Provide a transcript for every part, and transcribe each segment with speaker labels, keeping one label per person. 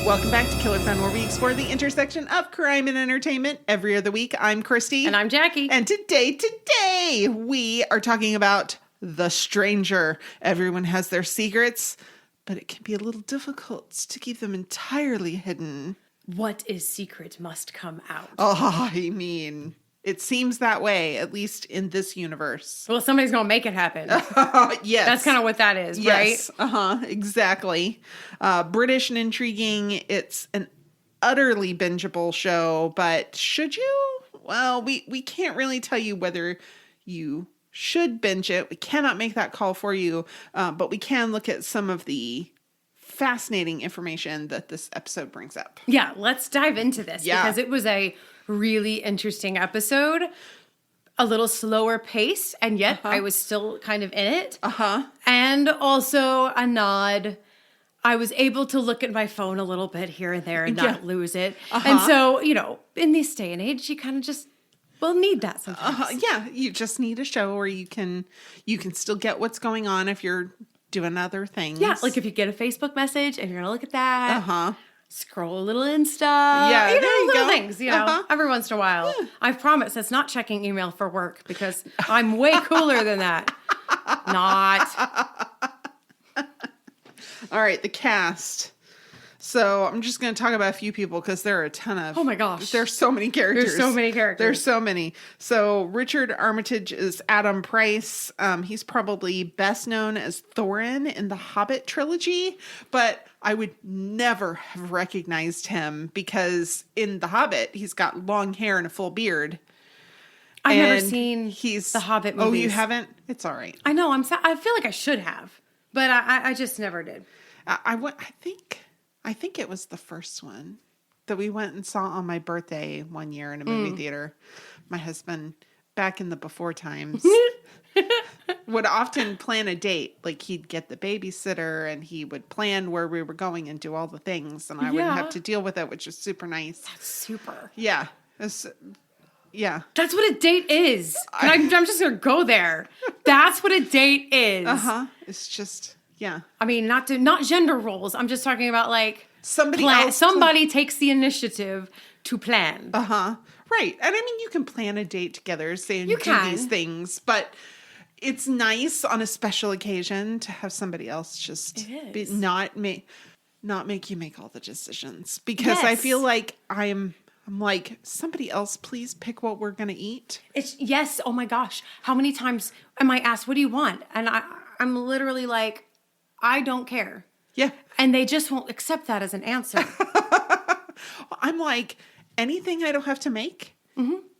Speaker 1: Welcome back to Killer Fun, where we explore the intersection of crime and entertainment every other week. I'm Christy.
Speaker 2: And I'm Jackie.
Speaker 1: And today, we are talking about The Stranger. Everyone has their secrets, but it can be a little difficult to keep them entirely hidden.
Speaker 2: What is secret must come out.
Speaker 1: Oh, I mean, it seems that way, at least in this universe.
Speaker 2: Well, somebody's going to make it happen.
Speaker 1: Yes.
Speaker 2: That's kind of what that is,
Speaker 1: yes.
Speaker 2: right?
Speaker 1: Exactly. British and intriguing. It's an utterly bingeable show, but should you? Well, we can't really tell you whether you should binge it. We cannot make that call for you, but we can look at some of the fascinating information that this episode brings up.
Speaker 2: Yeah, let's dive into this because it was a really interesting episode. A little slower pace, and yet I was still kind of in it. And also a nod. I was able to look at my phone a little bit here and there and not lose it. And so, you know, in this day and age, you kind of just need that sometimes.
Speaker 1: Yeah, you just need a show where you can still get what's going on if you're doing other things.
Speaker 2: Yeah, like if you get a Facebook message and you're gonna look at that. Scroll a little Insta. Yeah,
Speaker 1: there you
Speaker 2: little
Speaker 1: go.
Speaker 2: Things, every once in a while. Yeah. I promise it's not checking email for work because I'm way cooler than that. Not.
Speaker 1: All right, the cast. So I'm just going to talk about a few people because there are a ton of...
Speaker 2: Oh my gosh.
Speaker 1: There's so many characters.
Speaker 2: There's
Speaker 1: so many. So Richard Armitage is Adam Price. He's probably best known as Thorin in the Hobbit trilogy, but I would never have recognized him because in the Hobbit, he's got long hair and a full beard.
Speaker 2: I've never seen the Hobbit movies.
Speaker 1: Oh, you haven't? It's all right.
Speaker 2: I know. I feel like I should have, but I just never did.
Speaker 1: I think it was the first one that we went and saw on my birthday one year in a movie theater. My husband, back in the before times, would often plan a date. Like he'd get the babysitter and he would plan where we were going and do all the things. And I wouldn't have to deal with it, which is super nice.
Speaker 2: That's super.
Speaker 1: Yeah. Yeah.
Speaker 2: That's what a date is. I'm just going to go there. That's what a date is.
Speaker 1: It's just... Yeah.
Speaker 2: I mean, not gender roles. I'm just talking about like
Speaker 1: somebody
Speaker 2: takes the initiative to plan.
Speaker 1: Right. And I mean, you can plan a date together, say and do these things, but it's nice on a special occasion to have somebody else just not make you make all the decisions because I feel like I'm like, somebody else, please pick what we're going to eat.
Speaker 2: Yes. Oh my gosh. How many times am I asked, what do you want? And I'm literally like, I don't care.
Speaker 1: Yeah.
Speaker 2: And they just won't accept that as an answer.
Speaker 1: I'm like, anything I don't have to make,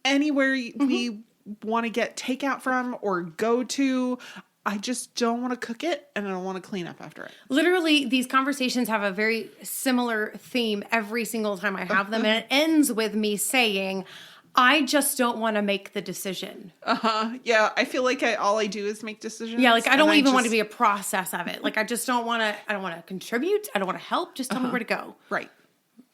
Speaker 1: anywhere we want to get takeout from or go to, I just don't want to cook it and I don't want to clean up after it.
Speaker 2: Literally, these conversations have a very similar theme every single time I have them. And it ends with me saying, I just don't want to make the decision.
Speaker 1: Yeah, I feel like all I do is make decisions.
Speaker 2: Yeah, like I don't even want to be a process of it. Like I just don't want to, I don't want to contribute. I don't want to help. Just tell me where to go.
Speaker 1: Right.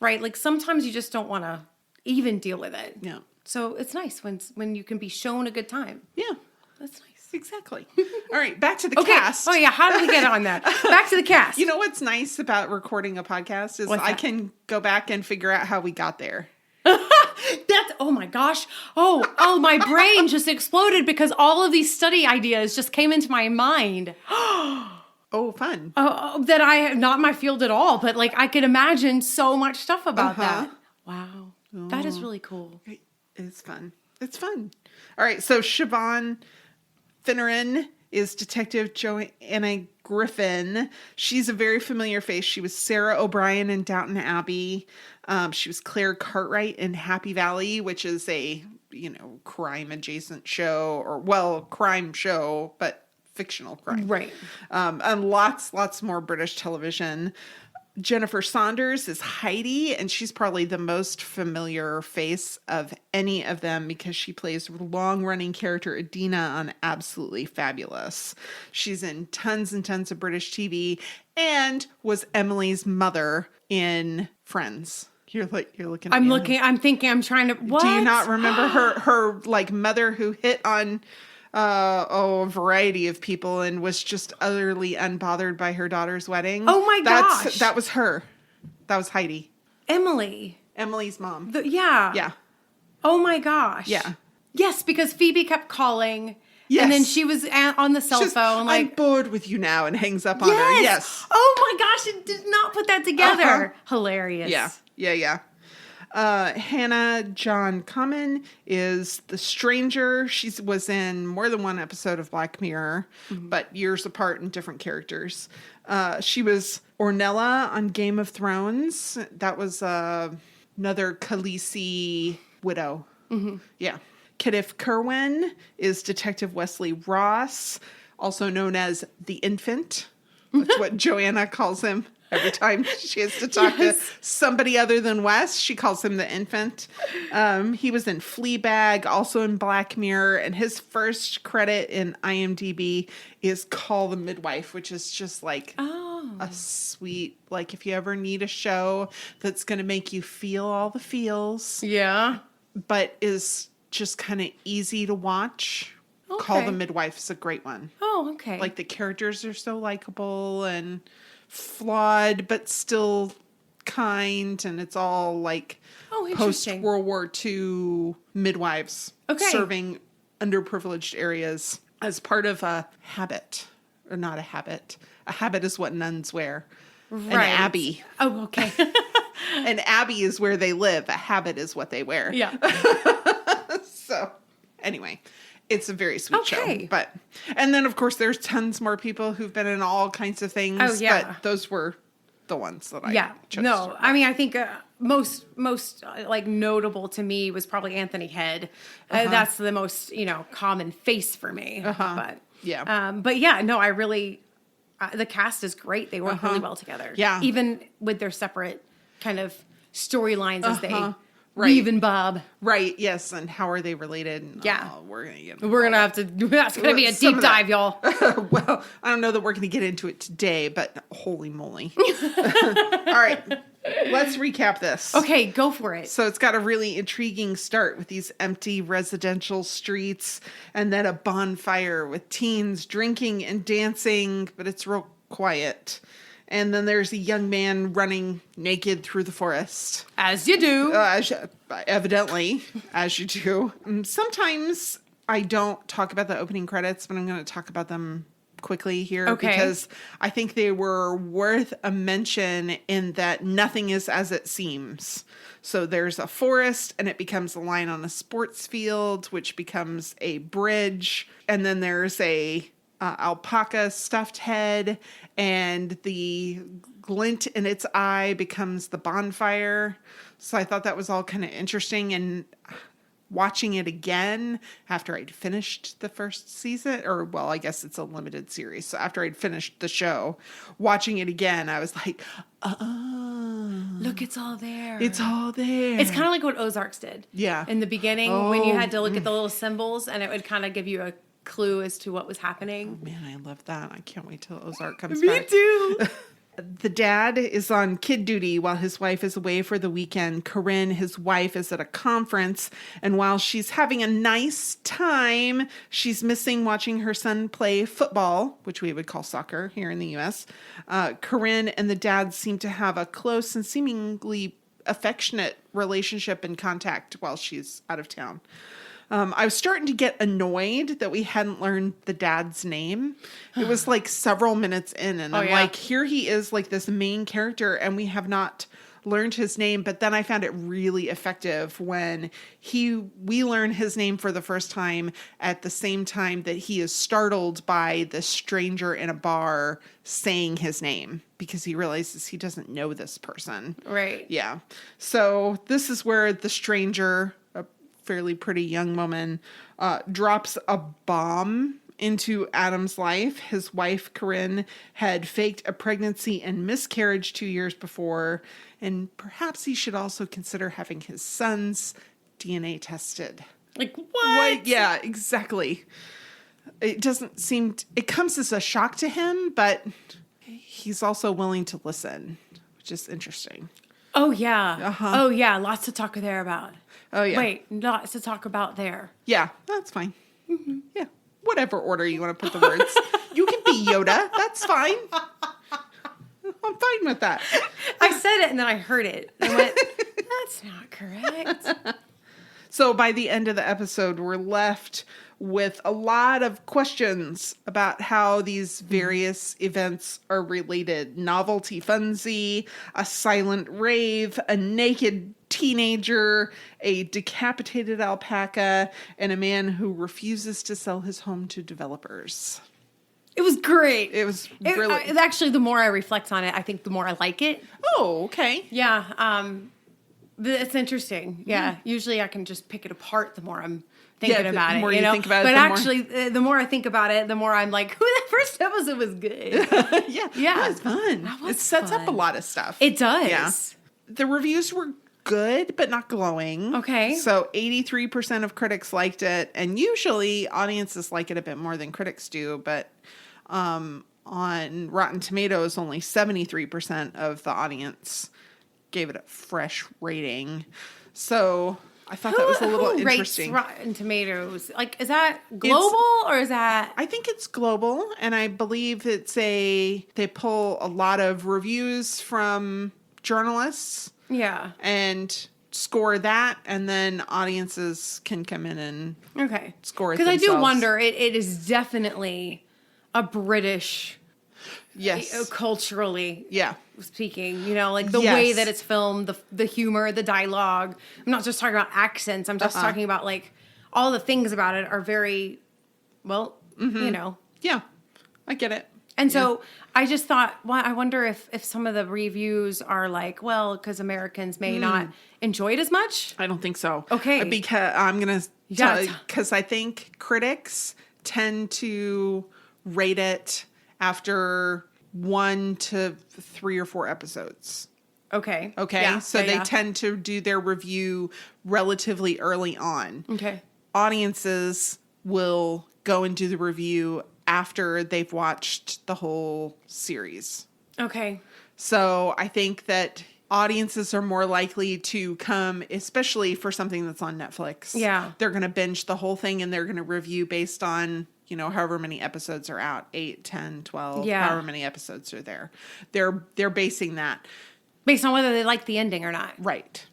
Speaker 2: Right. Like sometimes you just don't want to even deal with it.
Speaker 1: Yeah.
Speaker 2: So it's nice when you can be shown a good time.
Speaker 1: Yeah.
Speaker 2: That's nice.
Speaker 1: Exactly. All right, back to the cast.
Speaker 2: Oh yeah, how did we get on that? Back to the cast.
Speaker 1: You know what's nice about recording a podcast is I can go back and figure out how we got there.
Speaker 2: Oh my gosh. Oh, my brain just exploded because all of these study ideas just came into my mind.
Speaker 1: Oh, fun.
Speaker 2: That I, not my field at all, but like I could imagine so much stuff about that. Wow. That is really cool.
Speaker 1: It's fun. It's fun. All right. So Siobhan Finneran is Detective Joanna Griffin. She's a very familiar face. She was Sarah O'Brien in Downton Abbey. She was Claire Cartwright in Happy Valley, which is a, crime adjacent show crime show, but fictional crime.
Speaker 2: Right.
Speaker 1: And lots more British television. Jennifer Saunders is Heidi, and she's probably the most familiar face of any of them because she plays long-running character Adina on Absolutely Fabulous. She's in tons and tons of British TV and was Emily's mother in Friends. You're looking at me.
Speaker 2: I'm thinking, I'm trying to, what?
Speaker 1: Do you not remember her like mother who hit on a variety of people and was just utterly unbothered by her daughter's wedding?
Speaker 2: Oh my gosh.
Speaker 1: That was her. That was Heidi.
Speaker 2: Emily.
Speaker 1: Emily's mom.
Speaker 2: Yeah.
Speaker 1: Yeah.
Speaker 2: Oh my gosh.
Speaker 1: Yeah.
Speaker 2: Yes, because Phoebe kept calling.
Speaker 1: Yes.
Speaker 2: And then she was on the cell phone. Like,
Speaker 1: I'm bored with you now, and hangs up on her. Yes.
Speaker 2: Oh my gosh, I did not put that together. Hilarious.
Speaker 1: Yeah. Hannah John Coben is the stranger. She was in more than one episode of Black Mirror, but years apart in different characters. She was Ornella on Game of Thrones. That was another Khaleesi widow. Yeah. Kenneth Kerwin is Detective Wesley Ross, also known as the Infant. That's what Joanna calls him. Every time she has to talk to somebody other than Wes, she calls him the Infant. He was in Fleabag, also in Black Mirror, and his first credit in IMDb is Call the Midwife, which is just like a sweet, like if you ever need a show that's going to make you feel all the feels.
Speaker 2: Yeah.
Speaker 1: But is just kind of easy to watch. Okay. Call the Midwife is a great one.
Speaker 2: Oh, okay.
Speaker 1: Like the characters are so likable and flawed, but still kind, and it's all like post World War II midwives serving underprivileged areas as part of a habit, or not a habit. A habit is what nuns wear. Right. An abbey.
Speaker 2: Oh, okay.
Speaker 1: An abbey is where they live. A habit is what they wear.
Speaker 2: Yeah.
Speaker 1: So, anyway. It's a very sweet show. And then, of course, there's tons more people who've been in all kinds of things. Oh, yeah. But those were the ones that I chose.
Speaker 2: No, I mean, I think most like notable to me was probably Anthony Head. That's the most, common face for me. But I really, the cast is great. They work really well together.
Speaker 1: Yeah.
Speaker 2: Even with their separate kind of storylines as they... Reeve and Bob.
Speaker 1: Right, yes. And how are they related?
Speaker 2: Yeah.
Speaker 1: We're going
Speaker 2: to have to, that's going to be a deep dive, y'all.
Speaker 1: Well, I don't know that we're going to get into it today, but holy moly. All right. Let's recap this.
Speaker 2: Okay, go for it.
Speaker 1: So it's got a really intriguing start with these empty residential streets and then a bonfire with teens drinking and dancing, but it's real quiet. And then there's a young man running naked through the forest.
Speaker 2: As you do.
Speaker 1: Evidently, as you do. Sometimes I don't talk about the opening credits, but I'm going to talk about them quickly here. Because I think they were worth a mention in that nothing is as it seems. So there's a forest, and it becomes a line on a sports field, which becomes a bridge. And then there's a alpaca stuffed head, and the glint in its eye becomes the bonfire. So I thought that was all kind of interesting. And watching it again after I'd finished the first season, or well, I guess it's a limited series. So after I'd finished the show, watching it again, I was like,
Speaker 2: look, it's all there.
Speaker 1: It's all there.
Speaker 2: It's kind of like what Ozarks did.
Speaker 1: Yeah.
Speaker 2: In the beginning, when you had to look at the little symbols, and it would kind of give you a clue as to what was happening.
Speaker 1: Oh, man, I love that. I can't wait till Ozark comes back.
Speaker 2: Me too.
Speaker 1: The dad is on kid duty while his wife is away for the weekend. Corinne, his wife, is at a conference, and while she's having a nice time, she's missing watching her son play football, which we would call soccer here in the U.S. Corinne and the dad seem to have a close and seemingly affectionate relationship and contact while she's out of town. I was starting to get annoyed that we hadn't learned the dad's name. It was like several minutes in, and I'm like, here he is, like this main character, and we have not learned his name. But then I found it really effective when we learn his name for the first time at the same time that he is startled by the stranger in a bar saying his name, because he realizes he doesn't know this person.
Speaker 2: Right.
Speaker 1: Yeah. So this is where the stranger, fairly pretty young woman, drops a bomb into Adam's life. His wife, Corinne, had faked a pregnancy and miscarriage 2 years before, and perhaps he should also consider having his son's DNA tested.
Speaker 2: Like, what?
Speaker 1: Yeah, exactly. It doesn't seem... it comes as a shock to him, but he's also willing to listen, which is interesting.
Speaker 2: Oh, yeah. Oh, yeah. Lots to talk there about.
Speaker 1: Oh, yeah.
Speaker 2: Wait, lots to talk about there.
Speaker 1: Yeah, that's fine. Mm-hmm. Yeah. Whatever order you want to put the words. You can be Yoda. That's fine. I'm fine with that.
Speaker 2: I said it and then I heard it. And I went, that's not correct.
Speaker 1: So by the end of the episode, we're left with a lot of questions about how these various events are related. Novelty frenzy, a silent rave, a naked teenager, a decapitated alpaca, and a man who refuses to sell his home to developers.
Speaker 2: It was great.
Speaker 1: It was really...
Speaker 2: actually, the more I reflect on it, I think the more I like it.
Speaker 1: Oh, okay.
Speaker 2: Yeah. It's interesting. Yeah. Usually I can just pick it apart the more I'm thinking about it.
Speaker 1: The more you think about it,
Speaker 2: but actually, the more I think about it, the more I'm like, "Ooh, that first episode was good."
Speaker 1: Yeah.
Speaker 2: Yeah.
Speaker 1: It was fun. It sets up a lot of stuff.
Speaker 2: It does.
Speaker 1: Yeah. The reviews were good, but not glowing.
Speaker 2: Okay.
Speaker 1: So 83% of critics liked it. And usually audiences like it a bit more than critics do. But on Rotten Tomatoes, only 73% of the audience gave it a fresh rating. So I thought that was a little interesting.
Speaker 2: Who rates Rotten Tomatoes? Like, is that global or is that?
Speaker 1: I think it's global, and I believe they pull a lot of reviews from journalists.
Speaker 2: Yeah.
Speaker 1: And score that, and then audiences can come in and score it
Speaker 2: because I
Speaker 1: themselves.
Speaker 2: do wonder. It is definitely a British.
Speaker 1: Yes.
Speaker 2: Culturally.
Speaker 1: Yeah.
Speaker 2: Speaking, like the way that it's filmed, the humor, the dialogue. I'm not just talking about accents. I'm just talking about like all the things about it are very, well,
Speaker 1: Yeah, I get it.
Speaker 2: And so I just thought, well, I wonder if some of the reviews are like, well, because Americans may not enjoy it as much.
Speaker 1: I don't think so.
Speaker 2: Okay.
Speaker 1: Because I'm going to tell you, because I think critics tend to rate it after 1 to 3 or 4 episodes.
Speaker 2: Okay.
Speaker 1: Yeah. So they tend to do their review relatively early on.
Speaker 2: Okay.
Speaker 1: Audiences will go and do the review after they've watched the whole series.
Speaker 2: Okay.
Speaker 1: So I think that audiences are more likely to come, especially for something that's on Netflix.
Speaker 2: Yeah.
Speaker 1: They're going to binge the whole thing and they're going to review based on, however many episodes are out, 8, 10, 12, however many episodes are there. They're basing that.
Speaker 2: Based on whether they like the ending or not.
Speaker 1: Right.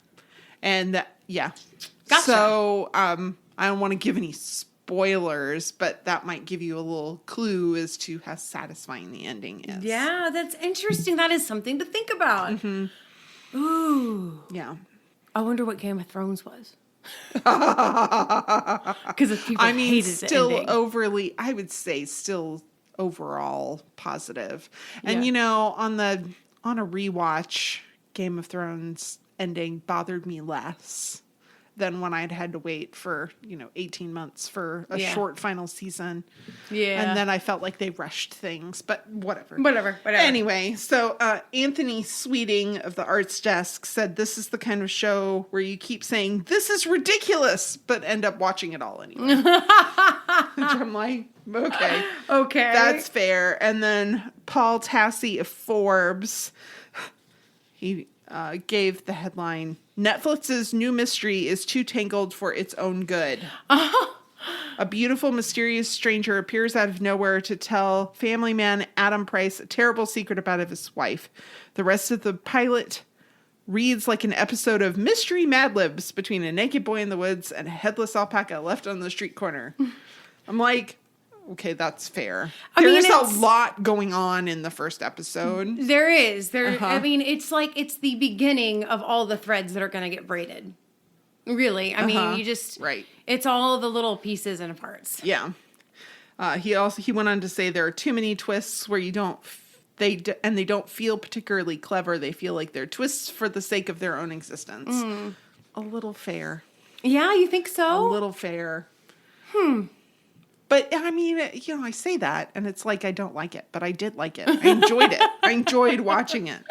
Speaker 1: And
Speaker 2: Gotcha.
Speaker 1: So I don't want to give any spoilers, but that might give you a little clue as to how satisfying the ending is.
Speaker 2: Yeah, that's interesting. That is something to think about. Mm-hmm. Ooh.
Speaker 1: Yeah.
Speaker 2: I wonder what Game of Thrones was. Because if people hated
Speaker 1: still
Speaker 2: the ending.
Speaker 1: I would say still overall positive. And on a rewatch, Game of Thrones ending bothered me less than when I'd had to wait for, 18 months for a short final season.
Speaker 2: Yeah.
Speaker 1: And then I felt like they rushed things, but whatever.
Speaker 2: Whatever.
Speaker 1: Anyway, so Anthony Sweeting of the Arts Desk said this is the kind of show where you keep saying, this is ridiculous, but end up watching it all anyway. Which I'm like, okay.
Speaker 2: Okay.
Speaker 1: That's fair. And then Paul Tassi of Forbes, he gave the headline, Netflix's new mystery is too tangled for its own good. A beautiful, mysterious stranger appears out of nowhere to tell family man Adam Price a terrible secret about his wife. The rest of the pilot reads like an episode of Mystery Mad Libs between a naked boy in the woods and a headless alpaca left on the street corner. I'm like, okay, that's fair. There's a lot going on in the first episode.
Speaker 2: There is. I mean, it's like it's the beginning of all the threads that are going to get braided. Really. I mean, you just...
Speaker 1: Right.
Speaker 2: It's all the little pieces and parts.
Speaker 1: Yeah. He went on to say there are too many twists where they don't feel particularly clever. They feel like they're twists for the sake of their own existence. A little fair.
Speaker 2: Yeah, you think so?
Speaker 1: A little fair. But, I mean, I say that, and it's like I don't like it, but I did like it. I enjoyed it. I enjoyed watching it.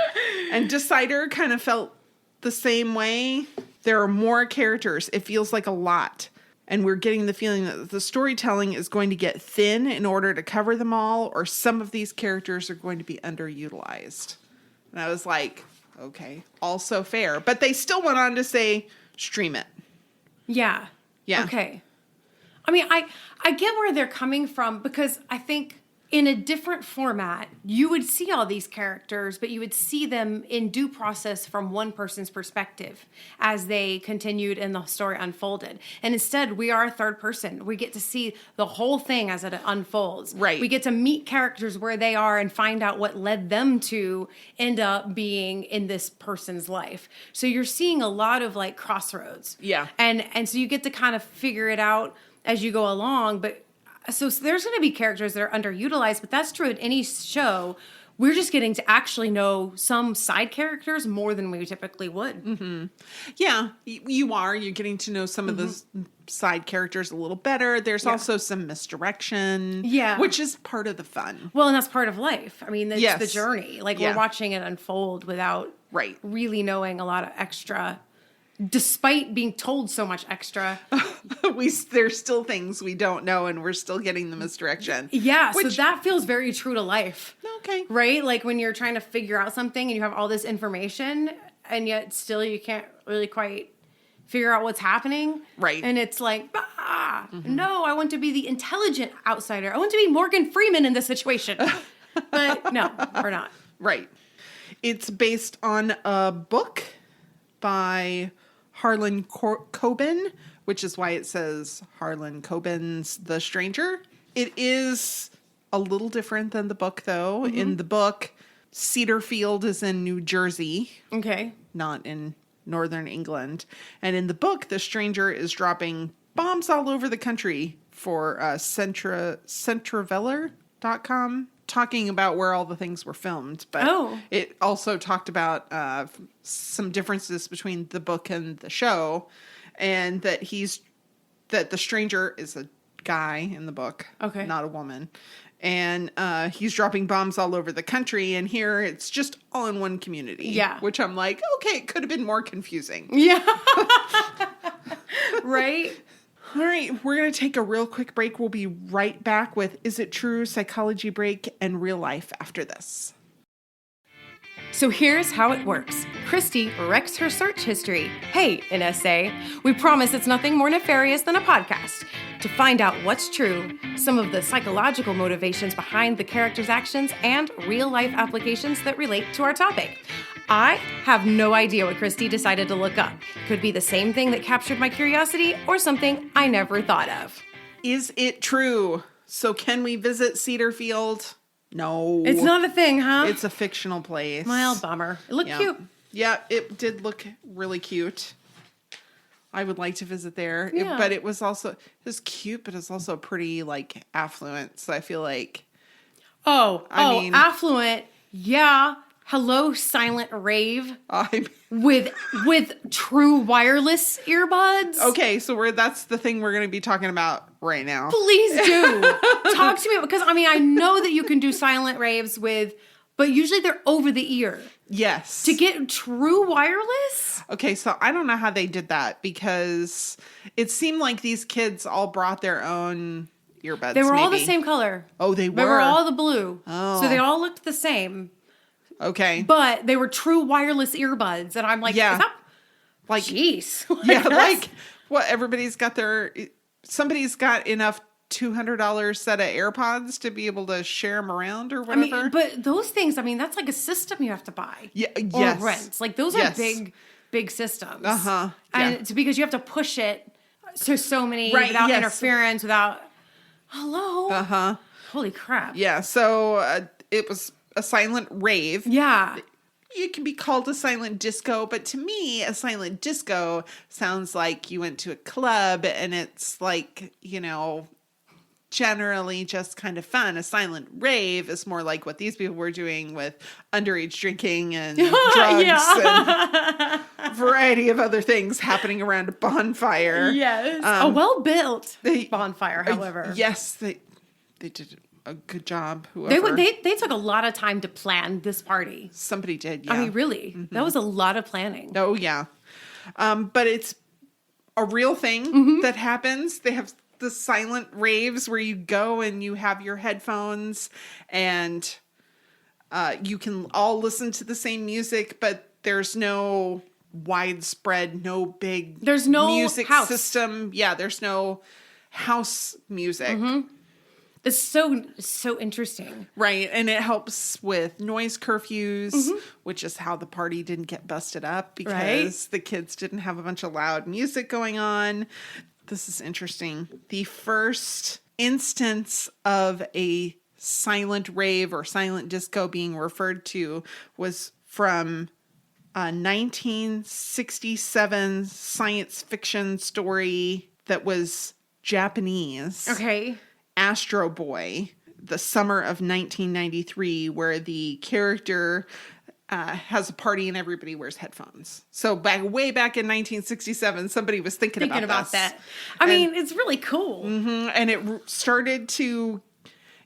Speaker 1: And Decider kind of felt the same way. There are more characters. It feels like a lot. And we're getting the feeling that the storytelling is going to get thin in order to cover them all, or some of these characters are going to be underutilized. And I was like, okay, also fair. But they still went on to say, stream it.
Speaker 2: Yeah.
Speaker 1: Yeah.
Speaker 2: Okay. I mean, I get where they're coming from because I think in a different format, you would see all these characters, but you would see them in due process from one person's perspective as they continued and the story unfolded. And instead, we are a third person. We get to see the whole thing as it unfolds.
Speaker 1: Right.
Speaker 2: We get to meet characters where they are and find out what led them to end up being in this person's life. So you're seeing a lot of like crossroads.
Speaker 1: Yeah.
Speaker 2: And so you get to kind of figure it out as you go along, but so there's going to be characters that are underutilized, but that's true in any show. We're just getting to actually know some side characters more than we typically would.
Speaker 1: Mm-hmm. Yeah, you are. You're getting to know some of the side characters a little better. There's also some misdirection, which is part of the fun.
Speaker 2: Well, and that's part of life. I mean, it's the journey. Like, we're watching it unfold without really knowing a lot of extra. Despite being told so much extra,
Speaker 1: there's still things we don't know, and we're still getting the misdirection.
Speaker 2: Yeah, so that feels very true to life.
Speaker 1: Okay.
Speaker 2: Right? Like when you're trying to figure out something and you have all this information, and yet still you can't really quite figure out what's happening.
Speaker 1: Right.
Speaker 2: And it's like, no, I want to be the intelligent outsider. I want to be Morgan Freeman in this situation. But no, we're not.
Speaker 1: Right. It's based on a book by Harlan Coben, which is why it says Harlan Coben's The Stranger. It is a little different than the book, though. Mm-hmm. In the book, Cedarfield is in New Jersey. Okay. Not in northern England. And in the book, The Stranger is dropping bombs all over the country for Centraveller.com, talking about where all the things were filmed. But it also talked about some differences between the book and the show, and that the stranger is a guy in the book, not a woman. And he's dropping bombs all over the country, and here it's just all in one community. Yeah. Which I'm like, okay, it could have been more confusing. Yeah. Right? All right, we're going to take a real quick break. We'll be right back with Is It True, Psychology Break, and Real Life after this.
Speaker 2: So here's how it works. Christy wrecks her search history. Hey, NSA, we promise it's nothing more nefarious than a podcast. To find out what's true, some of the psychological motivations behind the characters' actions, and real-life applications that relate to our topic. I have no idea what Christy decided to look up. Could be the same thing that captured my curiosity or something I never thought of.
Speaker 1: Is it true? So can we visit Cedarfield? No.
Speaker 2: It's not a thing, huh?
Speaker 1: It's a fictional place.
Speaker 2: Well, bummer. It looked cute.
Speaker 1: Yeah, it did look really cute. I would like to visit there.
Speaker 2: Yeah.
Speaker 1: But it was cute, but it's also pretty, like, affluent. So I feel like... I mean,
Speaker 2: affluent. Yeah. Hello, silent rave with true wireless earbuds.
Speaker 1: Okay, so that's the thing we're going to be talking about right now.
Speaker 2: Please do. Talk to me, because I know that you can do silent raves but usually they're over the ear.
Speaker 1: Yes.
Speaker 2: To get true wireless?
Speaker 1: Okay, so I don't know how they did that, because it seemed like these kids all brought their own earbuds.
Speaker 2: They were all the same color.
Speaker 1: Oh, they were?
Speaker 2: They were all the blue.
Speaker 1: Oh.
Speaker 2: So they all looked the same.
Speaker 1: Okay.
Speaker 2: But they were true wireless earbuds. And I'm like, is that...
Speaker 1: Like,
Speaker 2: jeez.
Speaker 1: Yeah, like, what, somebody's got enough $200 set of AirPods to be able to share them around or whatever.
Speaker 2: But those things, that's like a system you have to buy.
Speaker 1: Yeah, yes.
Speaker 2: Or rent. Like, those are big systems. Uh-huh. And it's because you have to push it to so many without interference, without... Hello?
Speaker 1: Uh-huh.
Speaker 2: Holy crap.
Speaker 1: Yeah, so it was a silent rave.
Speaker 2: Yeah.
Speaker 1: It can be called a silent disco, but to me, a silent disco sounds like you went to a club and it's like, generally just kind of fun. A silent rave is more like what these people were doing with underage drinking and drugs and a variety of other things happening around a bonfire.
Speaker 2: Yes. A well-built bonfire, however.
Speaker 1: Yes, they did a good job. Whoever.
Speaker 2: They took a lot of time to plan this party.
Speaker 1: Somebody did, yeah.
Speaker 2: Really. Mm-hmm. That was a lot of planning.
Speaker 1: Oh, yeah. But it's a real thing that happens. They have the silent raves where you go and you have your headphones and you can all listen to the same music, but there's no widespread, there's no music
Speaker 2: house
Speaker 1: system. Yeah, there's no house music. Mm-hmm.
Speaker 2: It's so interesting.
Speaker 1: Right. And it helps with noise curfews, which is how the party didn't get busted up because the kids didn't have a bunch of loud music going on. This is interesting. The first instance of a silent rave or silent disco being referred to was from a 1967 science fiction story that was Japanese.
Speaker 2: Okay.
Speaker 1: Astro Boy, the summer of 1993, where the character has a party and everybody wears headphones. So way back in 1967, somebody was thinking about
Speaker 2: that. I mean, it's really cool.
Speaker 1: And it started to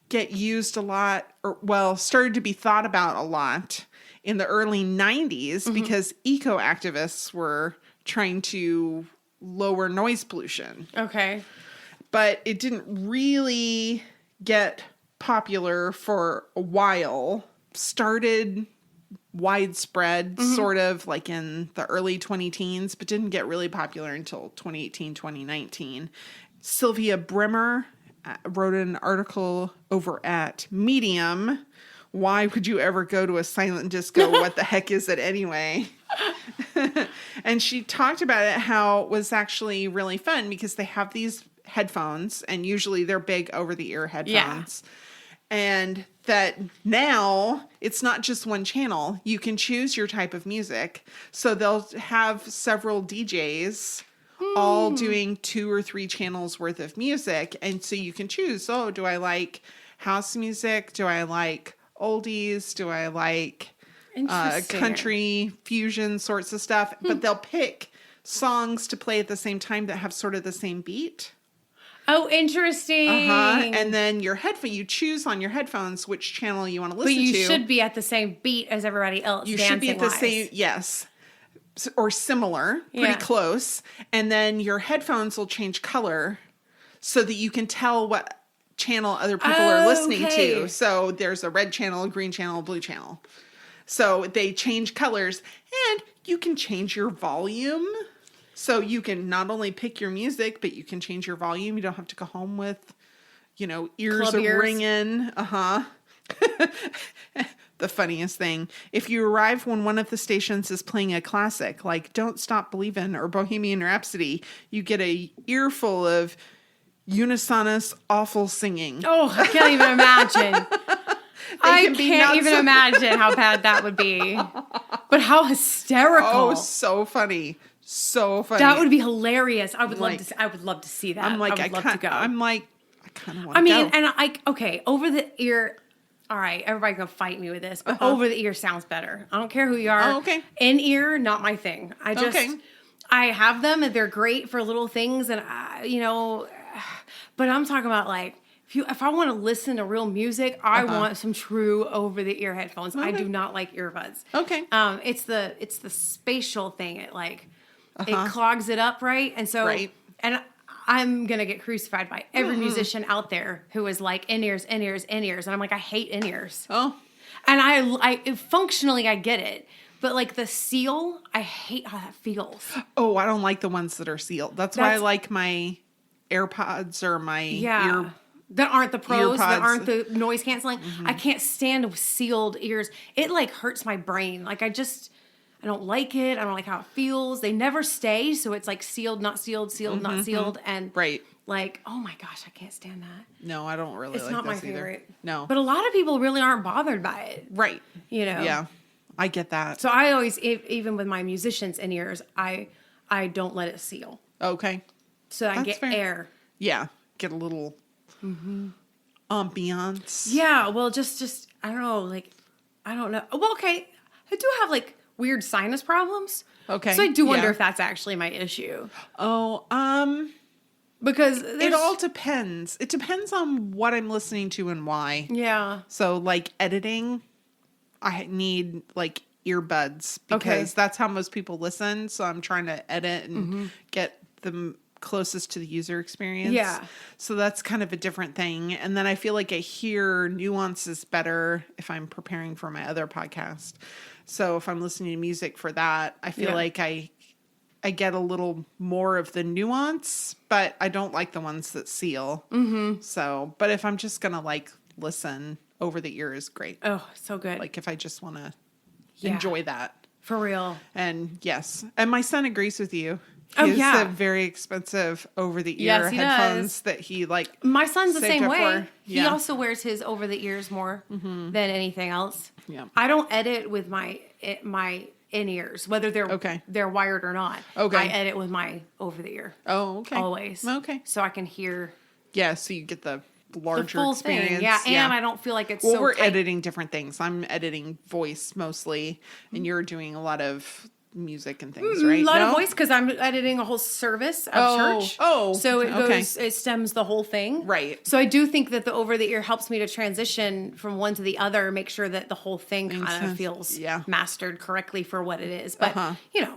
Speaker 1: get used a lot, started to be thought about a lot in the early 90s because eco activists were trying to lower noise pollution.
Speaker 2: Okay.
Speaker 1: But it didn't really get popular for a while. Started widespread, sort of like in the early 2010s, but didn't get really popular until 2018, 2019. Sylvia Brimmer wrote an article over at Medium. Why would you ever go to a silent disco? What the heck is it anyway? And she talked about it, how it was actually really fun because they have these headphones, and usually they're big over-the-ear headphones. Yeah. And that now it's not just one channel. You can choose your type of music. So they'll have several DJs all doing 2 or 3 channels worth of music. And so you can choose, do I like house music? Do I like oldies? Do I like country fusion sorts of stuff? But they'll pick songs to play at the same time that have sort of the same beat.
Speaker 2: Oh, interesting.
Speaker 1: And then you choose on your headphones which channel you want to listen to. But
Speaker 2: you should be at the same beat as everybody else.
Speaker 1: You should be at the same, yes. Or similar, pretty close. And then your headphones will change color so that you can tell what channel other people are listening to. So there's a red channel, a green channel, a blue channel. So they change colors, and you can change your volume. So you can not only pick your music, but you can change your volume. You don't have to go home with, ears ringing. The funniest thing, if you arrive when one of the stations is playing a classic, like Don't Stop Believin' or Bohemian Rhapsody, you get a earful of unisonous, awful singing.
Speaker 2: Oh, I can't even imagine. I can't even imagine how bad that would be. But how hysterical.
Speaker 1: Oh, so funny. So funny.
Speaker 2: That would be hilarious. I would love to see that.
Speaker 1: I kind of want to go.
Speaker 2: And over the ear. All right, everybody go fight me with this, but over the ear sounds better. I don't care who you are.
Speaker 1: Oh, okay.
Speaker 2: In ear, not my thing. I have them and they're great for little things, and but I'm talking about like if I want to listen to real music, I want some true over the ear headphones. Okay. I do not like earbuds.
Speaker 1: Okay.
Speaker 2: It's the spatial thing. It it clogs it up, right? And so and I'm going to get crucified by every musician out there who is like in-ears. And I'm like, I hate in-ears.
Speaker 1: Oh.
Speaker 2: And I functionally, I get it. But like the seal, I hate how that feels.
Speaker 1: Oh, I don't like the ones that are sealed. That's why I like my AirPods or my ear.
Speaker 2: That aren't the pros,
Speaker 1: earpods.
Speaker 2: That aren't the noise canceling. I can't stand sealed ears. It like hurts my brain. Like I don't like it. I don't like how it feels. They never stay, so it's like sealed, not sealed, sealed, not sealed, and like, oh my gosh, I can't stand that.
Speaker 1: No, I don't really.
Speaker 2: It's not my favorite.
Speaker 1: No,
Speaker 2: but a lot of people really aren't bothered by it.
Speaker 1: Right. Yeah, I get that.
Speaker 2: So I always, even with my musicians in ears, I don't let it seal.
Speaker 1: Okay.
Speaker 2: So I get fair. Air.
Speaker 1: Yeah, get a little ambiance.
Speaker 2: Yeah. Well, just I don't know. Like, I don't know. Well, okay. I do have like weird sinus problems.
Speaker 1: Okay.
Speaker 2: So I do wonder if that's actually my issue.
Speaker 1: Oh, because it all depends. It depends on what I'm listening to and why.
Speaker 2: Yeah.
Speaker 1: So like editing, I need like earbuds because that's how most people listen. So I'm trying to edit and get them closest to the user experience.
Speaker 2: Yeah.
Speaker 1: So that's kind of a different thing. And then I feel like I hear nuances better if I'm preparing for my other podcast. So if I'm listening to music for that, I feel like I I get a little more of the nuance, but I don't like the ones that seal.
Speaker 2: Mm-hmm.
Speaker 1: So, but if I'm just going to like listen, over the ear is great.
Speaker 2: Oh, so good.
Speaker 1: Like if I just want to enjoy that.
Speaker 2: For real.
Speaker 1: And yes. And my son agrees with you.
Speaker 2: Oh,
Speaker 1: He
Speaker 2: yeah.
Speaker 1: has very expensive over-the-ear headphones that he like.
Speaker 2: My son's the same way.
Speaker 1: Yeah.
Speaker 2: He also wears his over the ears more than anything else.
Speaker 1: Yeah.
Speaker 2: I don't edit with my in ears, whether they're wired or not.
Speaker 1: Okay.
Speaker 2: I edit with my over the ear.
Speaker 1: Oh, okay.
Speaker 2: Always.
Speaker 1: Okay.
Speaker 2: So I can hear.
Speaker 1: Yeah. So you get the larger
Speaker 2: full
Speaker 1: experience.
Speaker 2: thing. Yeah. And I don't feel like it's
Speaker 1: well,
Speaker 2: so
Speaker 1: we're
Speaker 2: tight.
Speaker 1: editing different things. I'm editing voice mostly, and you're doing a lot of music and things, right?
Speaker 2: A lot of voice because I'm editing a whole service of church.
Speaker 1: Oh,
Speaker 2: so it
Speaker 1: okay.
Speaker 2: goes, it stems the whole thing,
Speaker 1: right?
Speaker 2: So I do think that the over the ear helps me to transition from one to the other, make sure that the whole thing kind of feels mastered correctly for what it is. But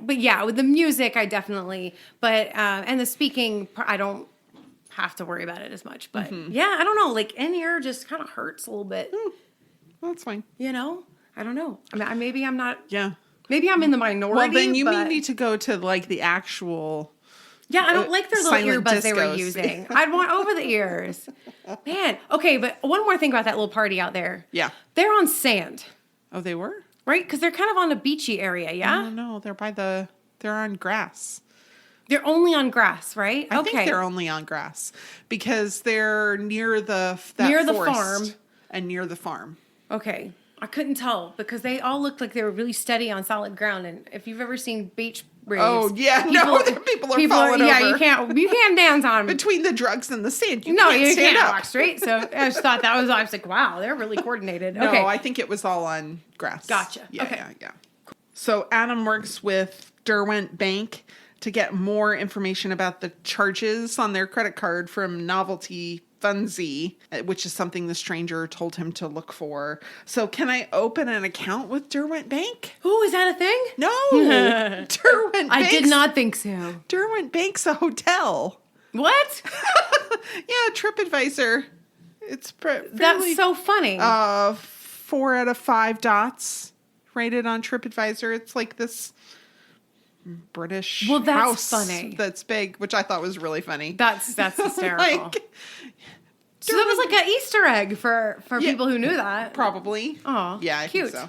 Speaker 2: but yeah, with the music, I definitely. But and the speaking, I don't have to worry about it as much. But yeah, I don't know. Like in ear just kind of hurts a little bit.
Speaker 1: Well, that's fine.
Speaker 2: You know, I don't know. I mean, maybe I'm not.
Speaker 1: Yeah.
Speaker 2: Maybe I'm in the minority.
Speaker 1: Well, then you may need to go to like the actual.
Speaker 2: Yeah, I don't like their little earbuds
Speaker 1: discos.
Speaker 2: They were using. I'd want over the ears. Man. Okay, but one more thing about that little party out there.
Speaker 1: Yeah.
Speaker 2: They're on sand.
Speaker 1: Oh, they were?
Speaker 2: Right? Because they're kind of on a beachy area, yeah?
Speaker 1: Oh, no, they're on grass.
Speaker 2: They're only on grass, right?
Speaker 1: I think they're only on grass because they're near the
Speaker 2: farm.
Speaker 1: And near the farm.
Speaker 2: Okay. I couldn't tell because they all looked like they were really steady on solid ground. And if you've ever seen beach raves,
Speaker 1: people are falling over.
Speaker 2: Yeah, you can't dance on them.
Speaker 1: Between the drugs and the sand. You
Speaker 2: can't walk straight. So I just thought I was like, wow, they're really coordinated.
Speaker 1: No,
Speaker 2: okay.
Speaker 1: I think it was all on grass.
Speaker 2: Gotcha.
Speaker 1: Yeah,
Speaker 2: okay.
Speaker 1: Yeah. So Adam works with Derwent Bank to get more information about the charges on their credit card from Novelty Funzy, which is something the stranger told him to look for. So can I open an account with Derwent Bank?
Speaker 2: Oh, is that a thing?
Speaker 1: No. Derwent Bank.
Speaker 2: I did not think so.
Speaker 1: Derwent Bank's a hotel.
Speaker 2: What?
Speaker 1: Yeah, TripAdvisor. It's
Speaker 2: That's so funny.
Speaker 1: 4 out of 5 dots rated on TripAdvisor. It's like this British house
Speaker 2: funny.
Speaker 1: That's big, which I thought was really funny.
Speaker 2: That's hysterical. So that was like an Easter egg for people who knew that.
Speaker 1: Probably.
Speaker 2: Oh,
Speaker 1: yeah, I
Speaker 2: cute.
Speaker 1: think so.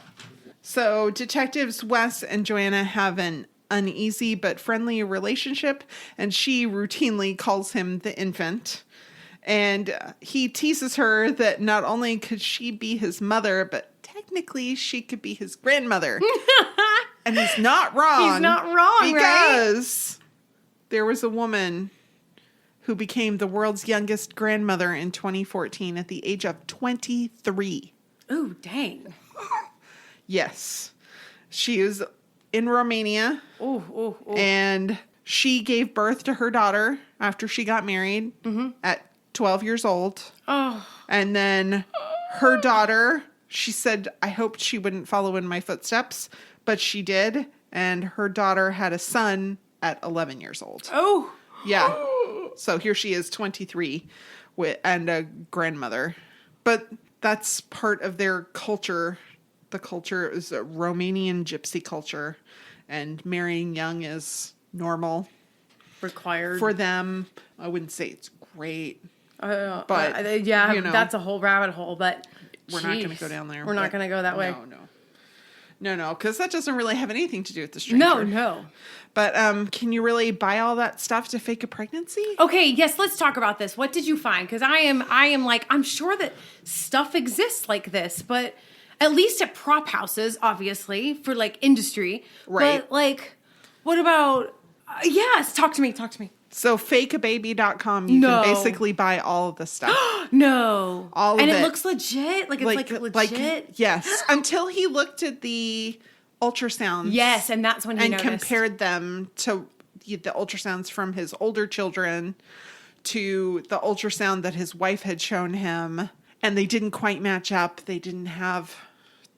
Speaker 1: So detectives Wes and Joanna have an uneasy but friendly relationship, and she routinely calls him the infant. And he teases her that not only could she be his mother, but technically she could be his grandmother. And he's not wrong.
Speaker 2: He's not wrong,
Speaker 1: because there was a woman who became the world's youngest grandmother in 2014 at the age of 23.
Speaker 2: Ooh, dang.
Speaker 1: Yes. She is in Romania.
Speaker 2: Ooh.
Speaker 1: And she gave birth to her daughter after she got married at 12 years old.
Speaker 2: Oh.
Speaker 1: And then her daughter, she said, I hoped she wouldn't follow in my footsteps, but she did. And her daughter had a son at 11 years old.
Speaker 2: Oh.
Speaker 1: Yeah. So here she is, 23, and a grandmother. But that's part of their culture. The culture is a Romanian gypsy culture, and marrying young is normal.
Speaker 2: Required.
Speaker 1: For them. I wouldn't say it's great. But,
Speaker 2: that's a whole rabbit hole, but
Speaker 1: we're not going to go down there.
Speaker 2: We're not going to go that way.
Speaker 1: No, because that doesn't really have anything to do with the stranger.
Speaker 2: No.
Speaker 1: But can you really buy all that stuff to fake a pregnancy?
Speaker 2: Okay, yes, let's talk about this. What did you find? Because I am like, I'm sure that stuff exists like this, but at least at prop houses, obviously, for like industry.
Speaker 1: Right.
Speaker 2: But like, what about, yes, talk to me.
Speaker 1: So fakeababy.com, you can basically buy all of the stuff.
Speaker 2: No.
Speaker 1: All of it.
Speaker 2: And it looks legit? Like it's like legit?
Speaker 1: Yes. Until he looked at the ultrasounds.
Speaker 2: Yes, and that's when he noticed.
Speaker 1: And compared them to the ultrasounds from his older children to the ultrasound that his wife had shown him. And they didn't quite match up. They didn't have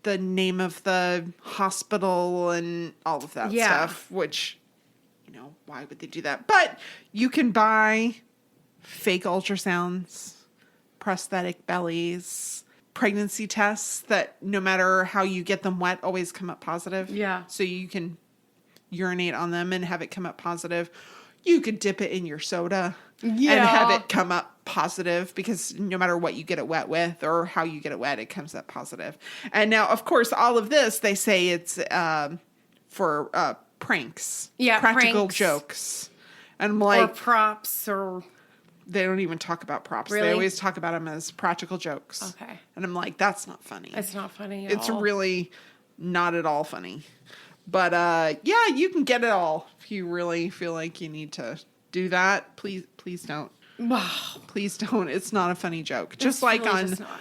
Speaker 1: the name of the hospital and all of that stuff, which... why would they do that? But you can buy fake ultrasounds, prosthetic bellies, pregnancy tests that no matter how you get them wet, always come up positive.
Speaker 2: Yeah.
Speaker 1: So you can urinate on them and have it come up positive. You could dip it in your soda and
Speaker 2: Yeah.
Speaker 1: have it come up positive, because no matter what you get it wet with or how you get it wet, it comes up positive. And now, of course, all of this, they say it's for pranks.
Speaker 2: Yeah,
Speaker 1: practical
Speaker 2: pranks.
Speaker 1: jokes. And I'm like...
Speaker 2: Or props or...
Speaker 1: They don't even talk about props.
Speaker 2: Really?
Speaker 1: They always talk about them as practical jokes.
Speaker 2: Okay.
Speaker 1: And I'm like, that's not funny.
Speaker 2: It's not funny at
Speaker 1: It's
Speaker 2: all.
Speaker 1: really not at all funny. But yeah, you can get it all. If you really feel like you need to do that, please don't.
Speaker 2: Wow.
Speaker 1: Please don't. It's not a funny joke. Just like
Speaker 2: really
Speaker 1: on
Speaker 2: just not.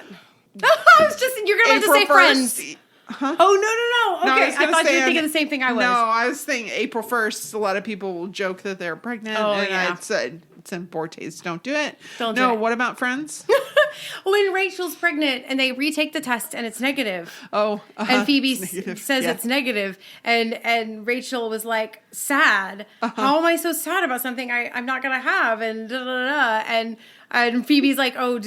Speaker 2: I was just, you're going to have to say
Speaker 1: 1st,
Speaker 2: Friends.
Speaker 1: Huh?
Speaker 2: Oh, no.
Speaker 1: No,
Speaker 2: Okay,
Speaker 1: was
Speaker 2: I
Speaker 1: gonna
Speaker 2: thought you
Speaker 1: say
Speaker 2: were thinking the same thing I was.
Speaker 1: No, I was thinking April 1st, a lot of people will joke that they're pregnant.
Speaker 2: Oh,
Speaker 1: and
Speaker 2: yeah.
Speaker 1: I said, it's in poor taste. Don't do it.
Speaker 2: Don't do
Speaker 1: No,
Speaker 2: it.
Speaker 1: what about Friends?
Speaker 2: When Rachel's pregnant and they retake the test and it's negative.
Speaker 1: Oh,
Speaker 2: And Phoebe
Speaker 1: it's negative.
Speaker 2: says
Speaker 1: Yeah.
Speaker 2: it's negative, and Rachel was like, sad. How am I so sad about something I'm not gonna have? And da da da. And Phoebe's like, oh,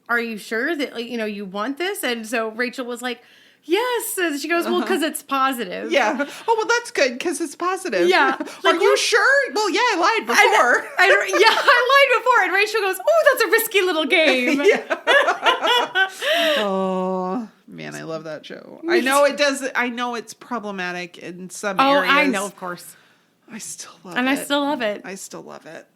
Speaker 2: are you sure that, like, you want this? And so Rachel was like, yes. And she goes, well, because it's positive.
Speaker 1: Yeah. Oh, well, that's good because it's positive.
Speaker 2: Yeah.
Speaker 1: Are
Speaker 2: Like,
Speaker 1: you sure? Well, yeah, I lied before.
Speaker 2: I lied before. And Rachel goes, oh, that's a risky little game.
Speaker 1: Oh, man, I love that show. I know it does. I know it's problematic in some
Speaker 2: Oh,
Speaker 1: areas.
Speaker 2: I know, of course.
Speaker 1: I still love
Speaker 2: And
Speaker 1: it.
Speaker 2: I still love it.
Speaker 1: I still love it.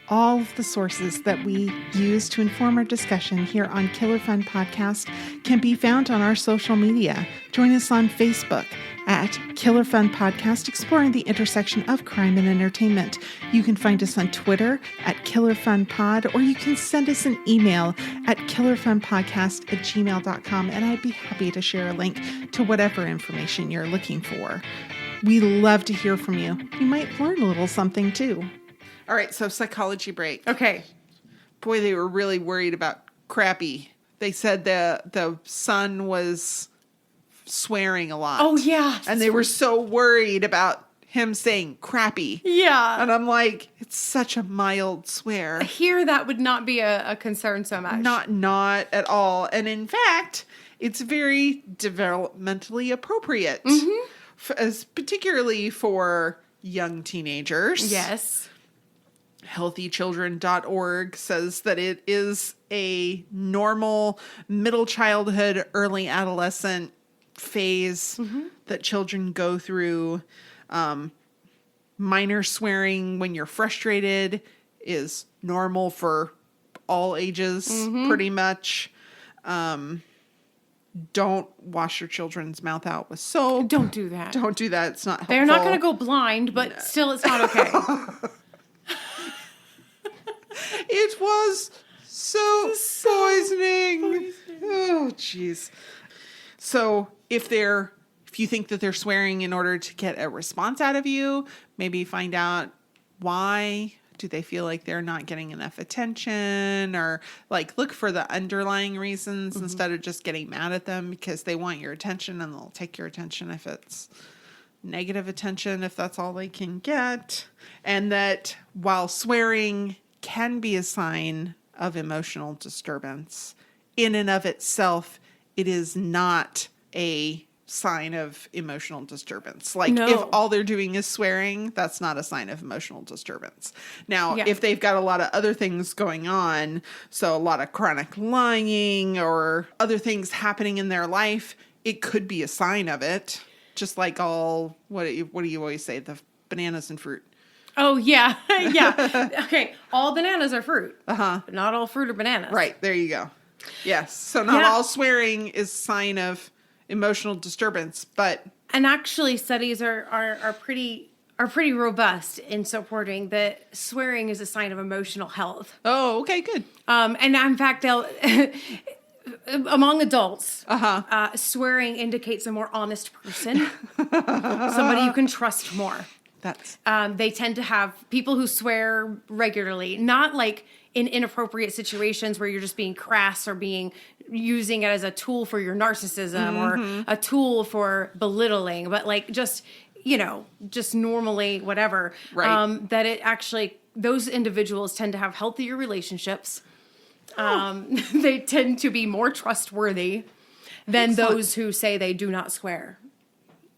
Speaker 1: All of the sources that we use to inform our discussion here on Killer Fun Podcast can be found on our social media. Join us on Facebook at Killer Fun Podcast, exploring the intersection of crime and entertainment. You can find us on Twitter at Killer Fun Pod, or you can send us an email at killerfunpodcast@gmail.com, and I'd be happy to share a link to whatever information you're looking for. We love to hear from you. You might learn a little something too. All right, so psychology break.
Speaker 2: Okay.
Speaker 1: Boy, they were really worried about Crappy. They said the son was swearing a lot.
Speaker 2: Oh, yeah.
Speaker 1: And they were so worried about him saying crappy.
Speaker 2: Yeah.
Speaker 1: And I'm like, it's such a mild swear.
Speaker 2: Here, that would not be a concern so much.
Speaker 1: Not at all. And in fact, it's very developmentally appropriate. As particularly for young teenagers.
Speaker 2: Yes.
Speaker 1: Healthychildren.org says that it is a normal middle childhood, early adolescent phase that children go through. Minor swearing when you're frustrated is normal for all ages, pretty much. Don't wash your children's mouth out with soap.
Speaker 2: Don't do that.
Speaker 1: Don't do that. It's not helpful.
Speaker 2: They're not going to go blind, but still, it's not okay.
Speaker 1: It was so poisoning. Oh, jeez. So if you think that they're swearing in order to get a response out of you, maybe find out why. Do they feel like they're not getting enough attention, or like look for the underlying reasons instead of just getting mad at them because they want your attention, and they'll take your attention if it's negative attention, if that's all they can get. And that while swearing can be a sign of emotional disturbance, in and of itself, it is not a sign of emotional disturbance. Like,
Speaker 2: No.
Speaker 1: if all they're doing is swearing, that's not a sign of emotional disturbance. Now,
Speaker 2: Yeah.
Speaker 1: if they've got a lot of other things going on, so a lot of chronic lying or other things happening in their life, it could be a sign of it. Just like what do you always say? The bananas and fruit.
Speaker 2: Oh, yeah. Yeah. Okay. All bananas are fruit.
Speaker 1: Uh-huh.
Speaker 2: But not all fruit are bananas.
Speaker 1: Right. There you go. Yes. So not
Speaker 2: Yeah.
Speaker 1: all swearing is a sign of emotional disturbance, but
Speaker 2: And actually, studies are pretty robust in supporting that swearing is a sign of emotional health.
Speaker 1: oh, okay, good.
Speaker 2: And in fact, they'll among adults, swearing indicates a more honest person, somebody you can trust more.
Speaker 1: That's
Speaker 2: They tend to have people who swear regularly, not like in inappropriate situations where you're just being crass or using it as a tool for your narcissism or a tool for belittling, but like just normally, whatever.
Speaker 1: Right.
Speaker 2: That it actually, those individuals tend to have healthier relationships. They tend to be more trustworthy than
Speaker 1: Excellent.
Speaker 2: those who say they do not swear,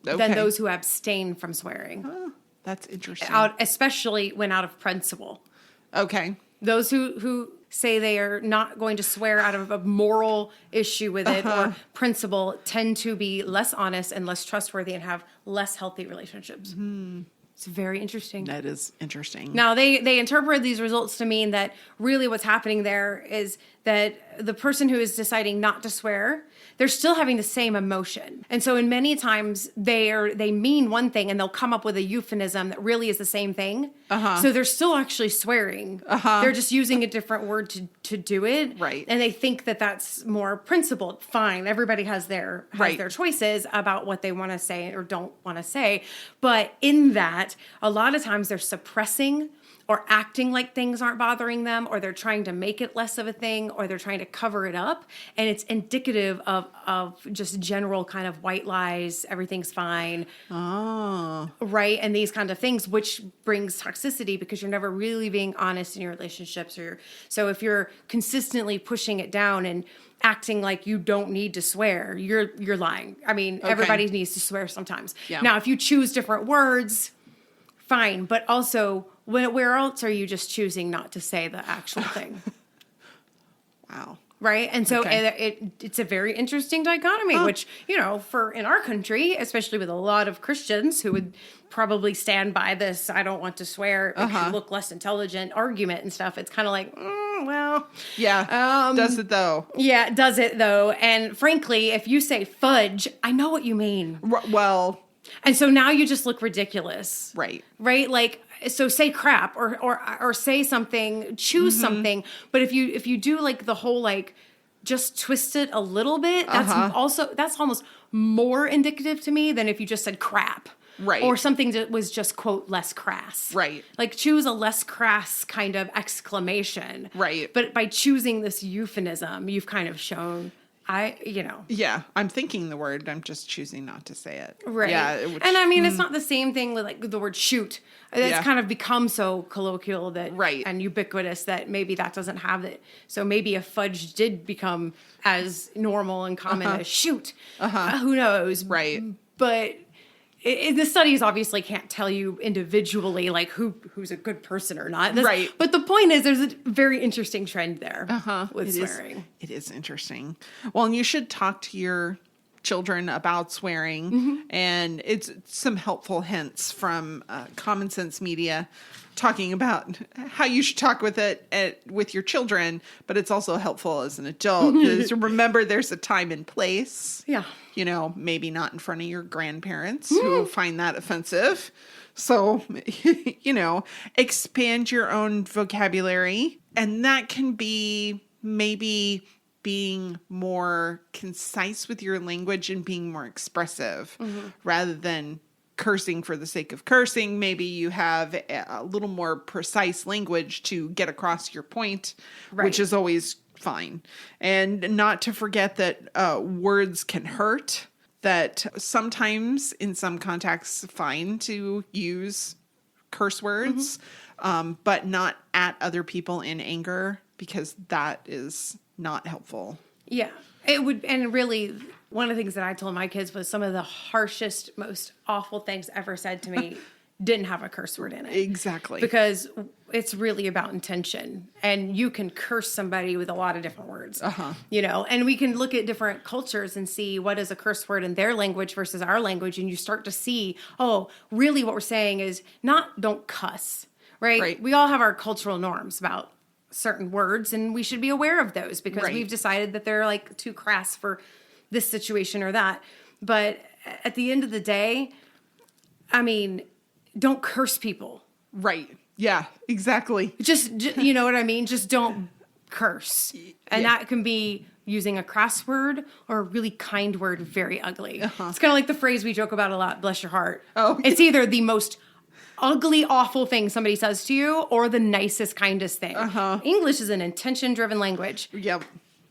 Speaker 1: okay.
Speaker 2: than those who abstain from swearing.
Speaker 1: That's interesting.
Speaker 2: Especially when out of principle.
Speaker 1: Okay.
Speaker 2: Those who say they are not going to swear out of a moral issue with it or principle tend to be less honest and less trustworthy and have less healthy relationships. It's very interesting.
Speaker 1: That is interesting.
Speaker 2: Now, they interpret these results to mean that really what's happening there is that the person who is deciding not to swear, they're still having the same emotion. And so in many times they mean one thing and they'll come up with a euphemism that really is the same thing. So they're still actually swearing. They're just using a different word to do it.
Speaker 1: Right.
Speaker 2: And they think that that's more principled. Fine. Everybody has their choices about what they want to say or don't want to say. But in that, a lot of times they're suppressing or acting like things aren't bothering them, or they're trying to make it less of a thing, or they're trying to cover it up. And it's indicative of just general kind of white lies, everything's fine.
Speaker 1: Oh.
Speaker 2: Right? And these kind of things, which brings toxicity because you're never really being honest in your relationships. So if you're consistently pushing it down and acting like you don't need to swear, you're lying. I mean, everybody needs to swear sometimes.
Speaker 1: Yeah.
Speaker 2: Now, if you choose different words, fine. But also, where else are you just choosing not to say the actual thing?
Speaker 1: Wow.
Speaker 2: Right? And so it's a very interesting dichotomy, which, for in our country, especially with a lot of Christians who would probably stand by this, I don't want to swear, it makes you look less intelligent argument and stuff. It's kind of like, well.
Speaker 1: Yeah. Does it though?
Speaker 2: Yeah, does it though? And frankly, if you say fudge, I know what you mean.
Speaker 1: Well.
Speaker 2: And so now you just look ridiculous.
Speaker 1: Right.
Speaker 2: Right? Like, so say crap or say something, choose something. But if you do like the whole, like, just twist it a little bit, that's almost more indicative to me than if you just said crap.
Speaker 1: Right.
Speaker 2: Or something that was just, quote, less crass. Right. Like, choose a less crass kind of exclamation. Right. But by choosing this euphemism, you've kind of shown... Yeah,
Speaker 1: I'm thinking the word. I'm just choosing not to say it.
Speaker 2: Right.
Speaker 1: Yeah.
Speaker 2: And I mean, it's not the same thing with like the word shoot. It's kind of become so colloquial and ubiquitous that maybe that doesn't have it. So maybe a fudge did become as normal and common as shoot. Who knows? Right. But the studies obviously can't tell you individually like who's a good person or not. Right. But the point is there's a very interesting trend there with swearing.
Speaker 1: It is interesting. Well, and you should talk to your children about swearing. And it's some helpful hints from Common Sense Media talking about how you should talk with your children, but it's also helpful as an adult. To remember there's a time and place. Yeah. Maybe not in front of your grandparents who find that offensive. So, expand your own vocabulary. And that can be maybe being more concise with your language and being more expressive rather than cursing for the sake of cursing. Maybe you have a little more precise language to get across your point, which is always fine. And not to forget that words can hurt, that sometimes in some contexts fine to use curse words, but not at other people in anger, because that is not helpful.
Speaker 2: Yeah. It would, and really, one of the things that I told my kids was some of the harshest, most awful things ever said to me didn't have a curse word in it.
Speaker 1: Exactly.
Speaker 2: Because it's really about intention. And you can curse somebody with a lot of different words. And we can look at different cultures and see what is a curse word in their language versus our language. And you start to see, really what we're saying is not don't cuss, right? We all have our cultural norms about certain words, and we should be aware of those because we've decided that they're like too crass for this situation or that. But at the end of the day, I mean, don't curse people.
Speaker 1: Right. Yeah, exactly.
Speaker 2: Just you know what I mean? Just don't curse. And that can be using a crass word or a really kind word, very ugly. It's kind of like the phrase we joke about a lot, bless your heart. It's either the most ugly, awful thing somebody says to you or the nicest, kindest thing. English is an intention-driven language.
Speaker 1: Yep.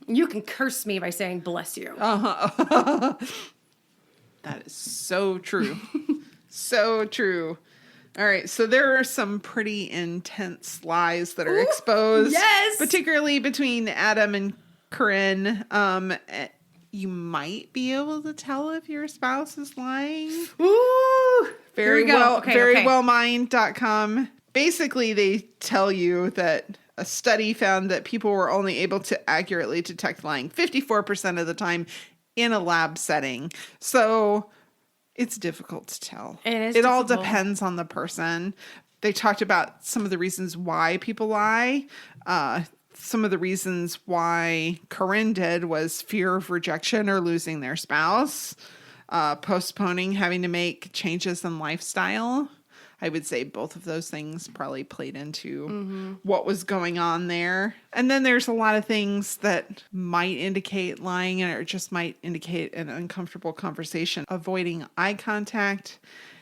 Speaker 2: You can curse me by saying bless you.
Speaker 1: That is so true. So true. All right, so there are some pretty intense lies that are exposed. Yes! Particularly between Adam and Corinne. You might be able to tell if your spouse is lying.
Speaker 2: Ooh!
Speaker 1: verywellmind.com. Basically, they tell you that a study found that people were only able to accurately detect lying 54% of the time in a lab setting. So it's difficult to tell. It all depends on the person. They talked about some of the reasons why people lie. Some of the reasons why Corinne did was fear of rejection or losing their spouse, postponing having to make changes in lifestyle. I would say both of those things probably played into what was going on there. And then there's a lot of things that might indicate lying, or just might indicate an uncomfortable conversation. Avoiding eye contact,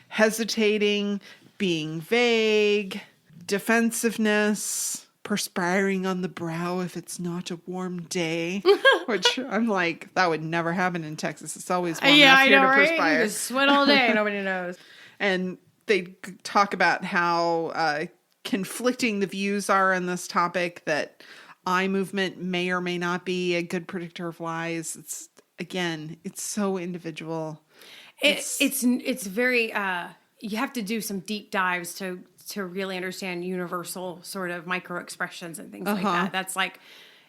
Speaker 1: hesitating, being vague, defensiveness, perspiring on the brow if it's not a warm day, which I'm like, that would never happen in Texas. It's always warm enough here to perspire.
Speaker 2: You just sweat all day. Nobody knows.
Speaker 1: And they talk about how conflicting the views are on this topic, that eye movement may or may not be a good predictor of lies. It's, again, it's so individual.
Speaker 2: It's very, you have to do some deep dives to really understand universal sort of micro expressions and things like that. That's like,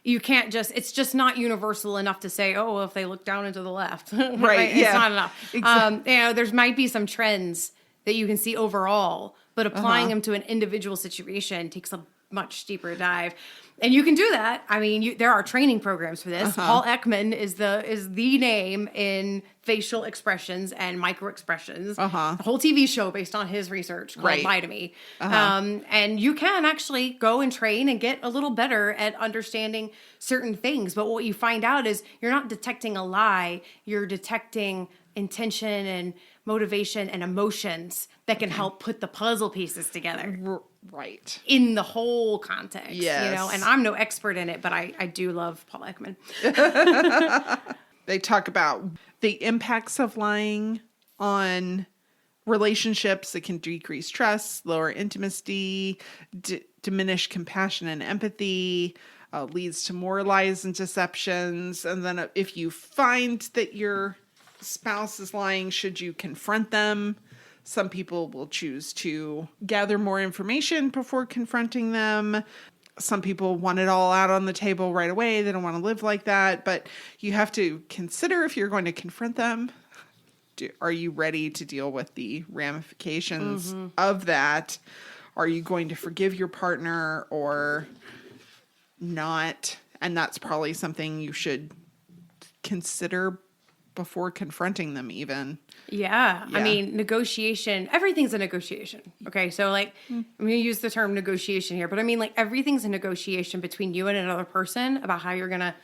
Speaker 2: you can't just, it's just not universal enough to say, oh, well, if they look down and to the left, right?
Speaker 1: Yeah.
Speaker 2: It's not enough. Exactly. There might be some trends that you can see overall, but applying them to an individual situation takes a much deeper dive. And you can do that. I mean, there are training programs for this. Paul Ekman is the name in facial expressions and micro expressions. A whole TV show based on his research called Lie to Me. And you can actually go and train and get a little better at understanding certain things. But what you find out is you're not detecting a lie. You're detecting intention and motivation and emotions that can help put the puzzle pieces together.
Speaker 1: Right.
Speaker 2: In the whole context.
Speaker 1: Yes.
Speaker 2: And I'm no expert in it, but I do love Paul Ekman.
Speaker 1: They talk about the impacts of lying on relationships. It can decrease trust, lower intimacy, diminish compassion and empathy, leads to more lies and deceptions. And then if you find that your spouse is lying, should you confront them? Some people will choose to gather more information before confronting them. Some people want it all out on the table right away. They don't want to live like that. But you have to consider, if you're going to confront them, are you ready to deal with the ramifications of that? Are you going to forgive your partner or not? And that's probably something you should consider before confronting them even.
Speaker 2: Yeah. I mean, negotiation, everything's a negotiation. Okay. So like, I'm going to use the term negotiation here, but I mean like everything's a negotiation between you and another person about how you're going to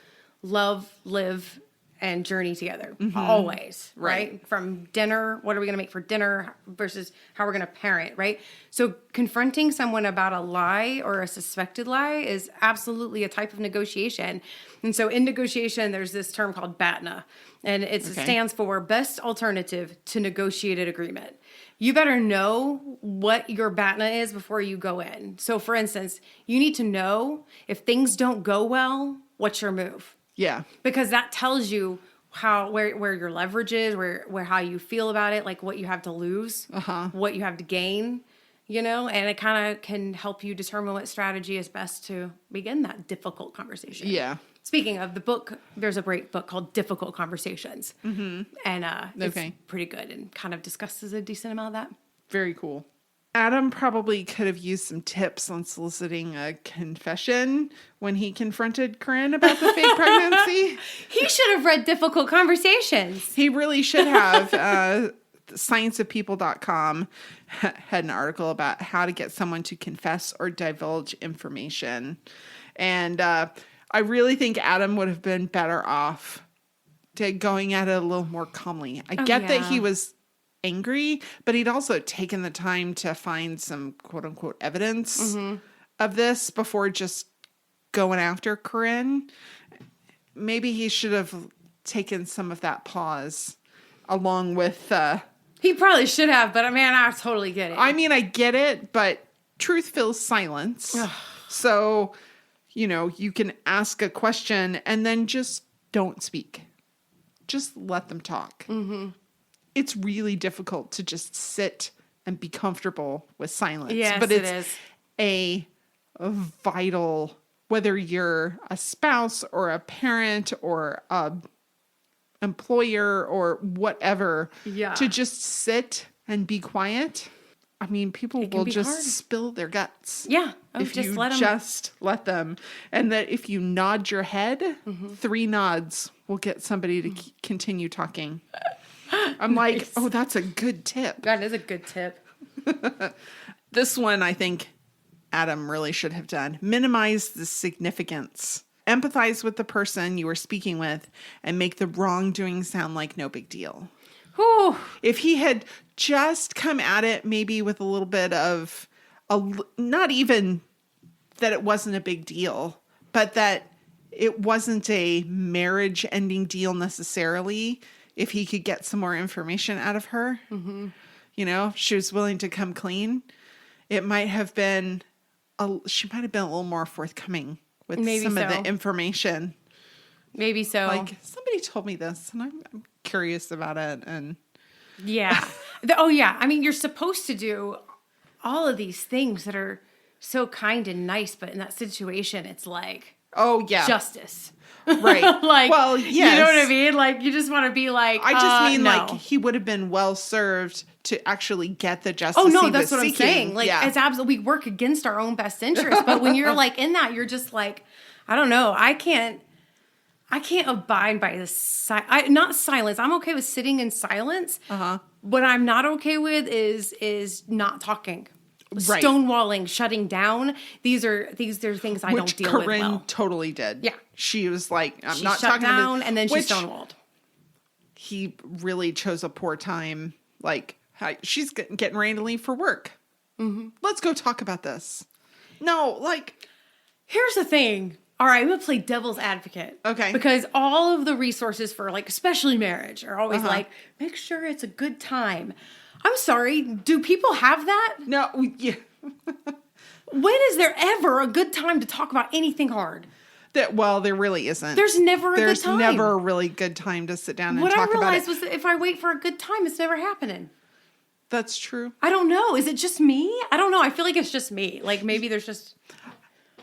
Speaker 2: love, live, and journey together. Always. Right. From dinner, what are we going to make for dinner versus how we're going to parent. Right. So confronting someone about a lie or a suspected lie is absolutely a type of negotiation. And so in negotiation, there's this term called BATNA, and it stands for Best Alternative to Negotiated Agreement. You better know what your BATNA is before you go in. So for instance, you need to know if things don't go well, what's your move?
Speaker 1: Yeah.
Speaker 2: Because that tells you where your leverage is, where how you feel about it, like what you have to lose, what you have to gain, and it kind of can help you determine what strategy is best to begin that difficult conversation.
Speaker 1: Yeah.
Speaker 2: Speaking of the book, there's a great book called Difficult Conversations. And it's pretty good and kind of discusses a decent amount of that.
Speaker 1: Very cool. Adam probably could have used some tips on soliciting a confession when he confronted Corinne about the fake pregnancy.
Speaker 2: He should have read Difficult Conversations.
Speaker 1: He really should have. Scienceofpeople.com had an article about how to get someone to confess or divulge information. And I really think Adam would have been better off going at it a little more calmly. I get that he was angry, but he'd also taken the time to find some quote unquote evidence of this before just going after Corinne. Maybe he should have taken some of that pause along with
Speaker 2: he probably should have, but man, I totally get it.
Speaker 1: I mean, I get it, but truth fills silence. So, you can ask a question and then just don't speak. Just let them talk. It's really difficult to just sit and be comfortable with silence.
Speaker 2: Yes,
Speaker 1: but
Speaker 2: it
Speaker 1: it's
Speaker 2: is.
Speaker 1: a vital, whether you're a spouse or a parent or a employer or whatever, to just sit and be quiet. I mean, people will just
Speaker 2: hard.
Speaker 1: spill their guts.
Speaker 2: Yeah.
Speaker 1: If you just let them. And that if you nod your head, 3 nods will get somebody to continue talking. I'm like, oh, that's a good tip.
Speaker 2: That is a good tip.
Speaker 1: This one, I think Adam really should have done. Minimize the significance. Empathize with the person you are speaking with and make the wrongdoing sound like no big deal.
Speaker 2: Whew.
Speaker 1: If he had just come at it maybe with a little bit of, not even that it wasn't a big deal, but that it wasn't a marriage ending deal necessarily. If he could get some more information out of her, you know, if she was willing to come clean, it might have been, she might have been a little more forthcoming with some of the information.
Speaker 2: Maybe so.
Speaker 1: Like, somebody told me this and I'm curious about it. And
Speaker 2: yeah. Yeah. I mean, you're supposed to do all of these things that are so kind and nice, but in that situation, it's like,
Speaker 1: oh yeah,
Speaker 2: justice.
Speaker 1: Right.
Speaker 2: Like,
Speaker 1: well, yes.
Speaker 2: You know what I mean? Like, you just want to be like,
Speaker 1: I just mean
Speaker 2: no.
Speaker 1: like he would have been well served to actually get the justice.
Speaker 2: Oh no,
Speaker 1: he
Speaker 2: that's
Speaker 1: was
Speaker 2: what
Speaker 1: seeking.
Speaker 2: I'm saying. Like, it's absolutely, we work against our own best interest, but when you're like in that, you're just like, I don't know. I can't abide by this. Not silence. I'm okay with sitting in silence. What I'm not okay with is not talking. Right. Stonewalling, shutting down. These are things I don't deal with well.
Speaker 1: Which Corinne totally did.
Speaker 2: Yeah.
Speaker 1: She was like, I'm
Speaker 2: she
Speaker 1: not
Speaker 2: shut
Speaker 1: talking
Speaker 2: down,
Speaker 1: to
Speaker 2: and then she stonewalled.
Speaker 1: He really chose a poor time. Like, she's getting ready to leave for work. Let's go talk about this. No, like.
Speaker 2: Here's the thing. All right, I'm going to play devil's advocate.
Speaker 1: Okay.
Speaker 2: Because all of the resources for, like, especially marriage are always like, make sure it's a good time. I'm sorry. Do people have that?
Speaker 1: No. Yeah.
Speaker 2: When is there ever a good time to talk about anything hard?
Speaker 1: Well, there really isn't.
Speaker 2: There's never a good time.
Speaker 1: There's never a really good time to sit down and talk about it.
Speaker 2: What I realized was that if I wait for a good time, it's never happening.
Speaker 1: That's true.
Speaker 2: I don't know. Is it just me? I don't know. I feel like it's just me. Like, maybe there's just...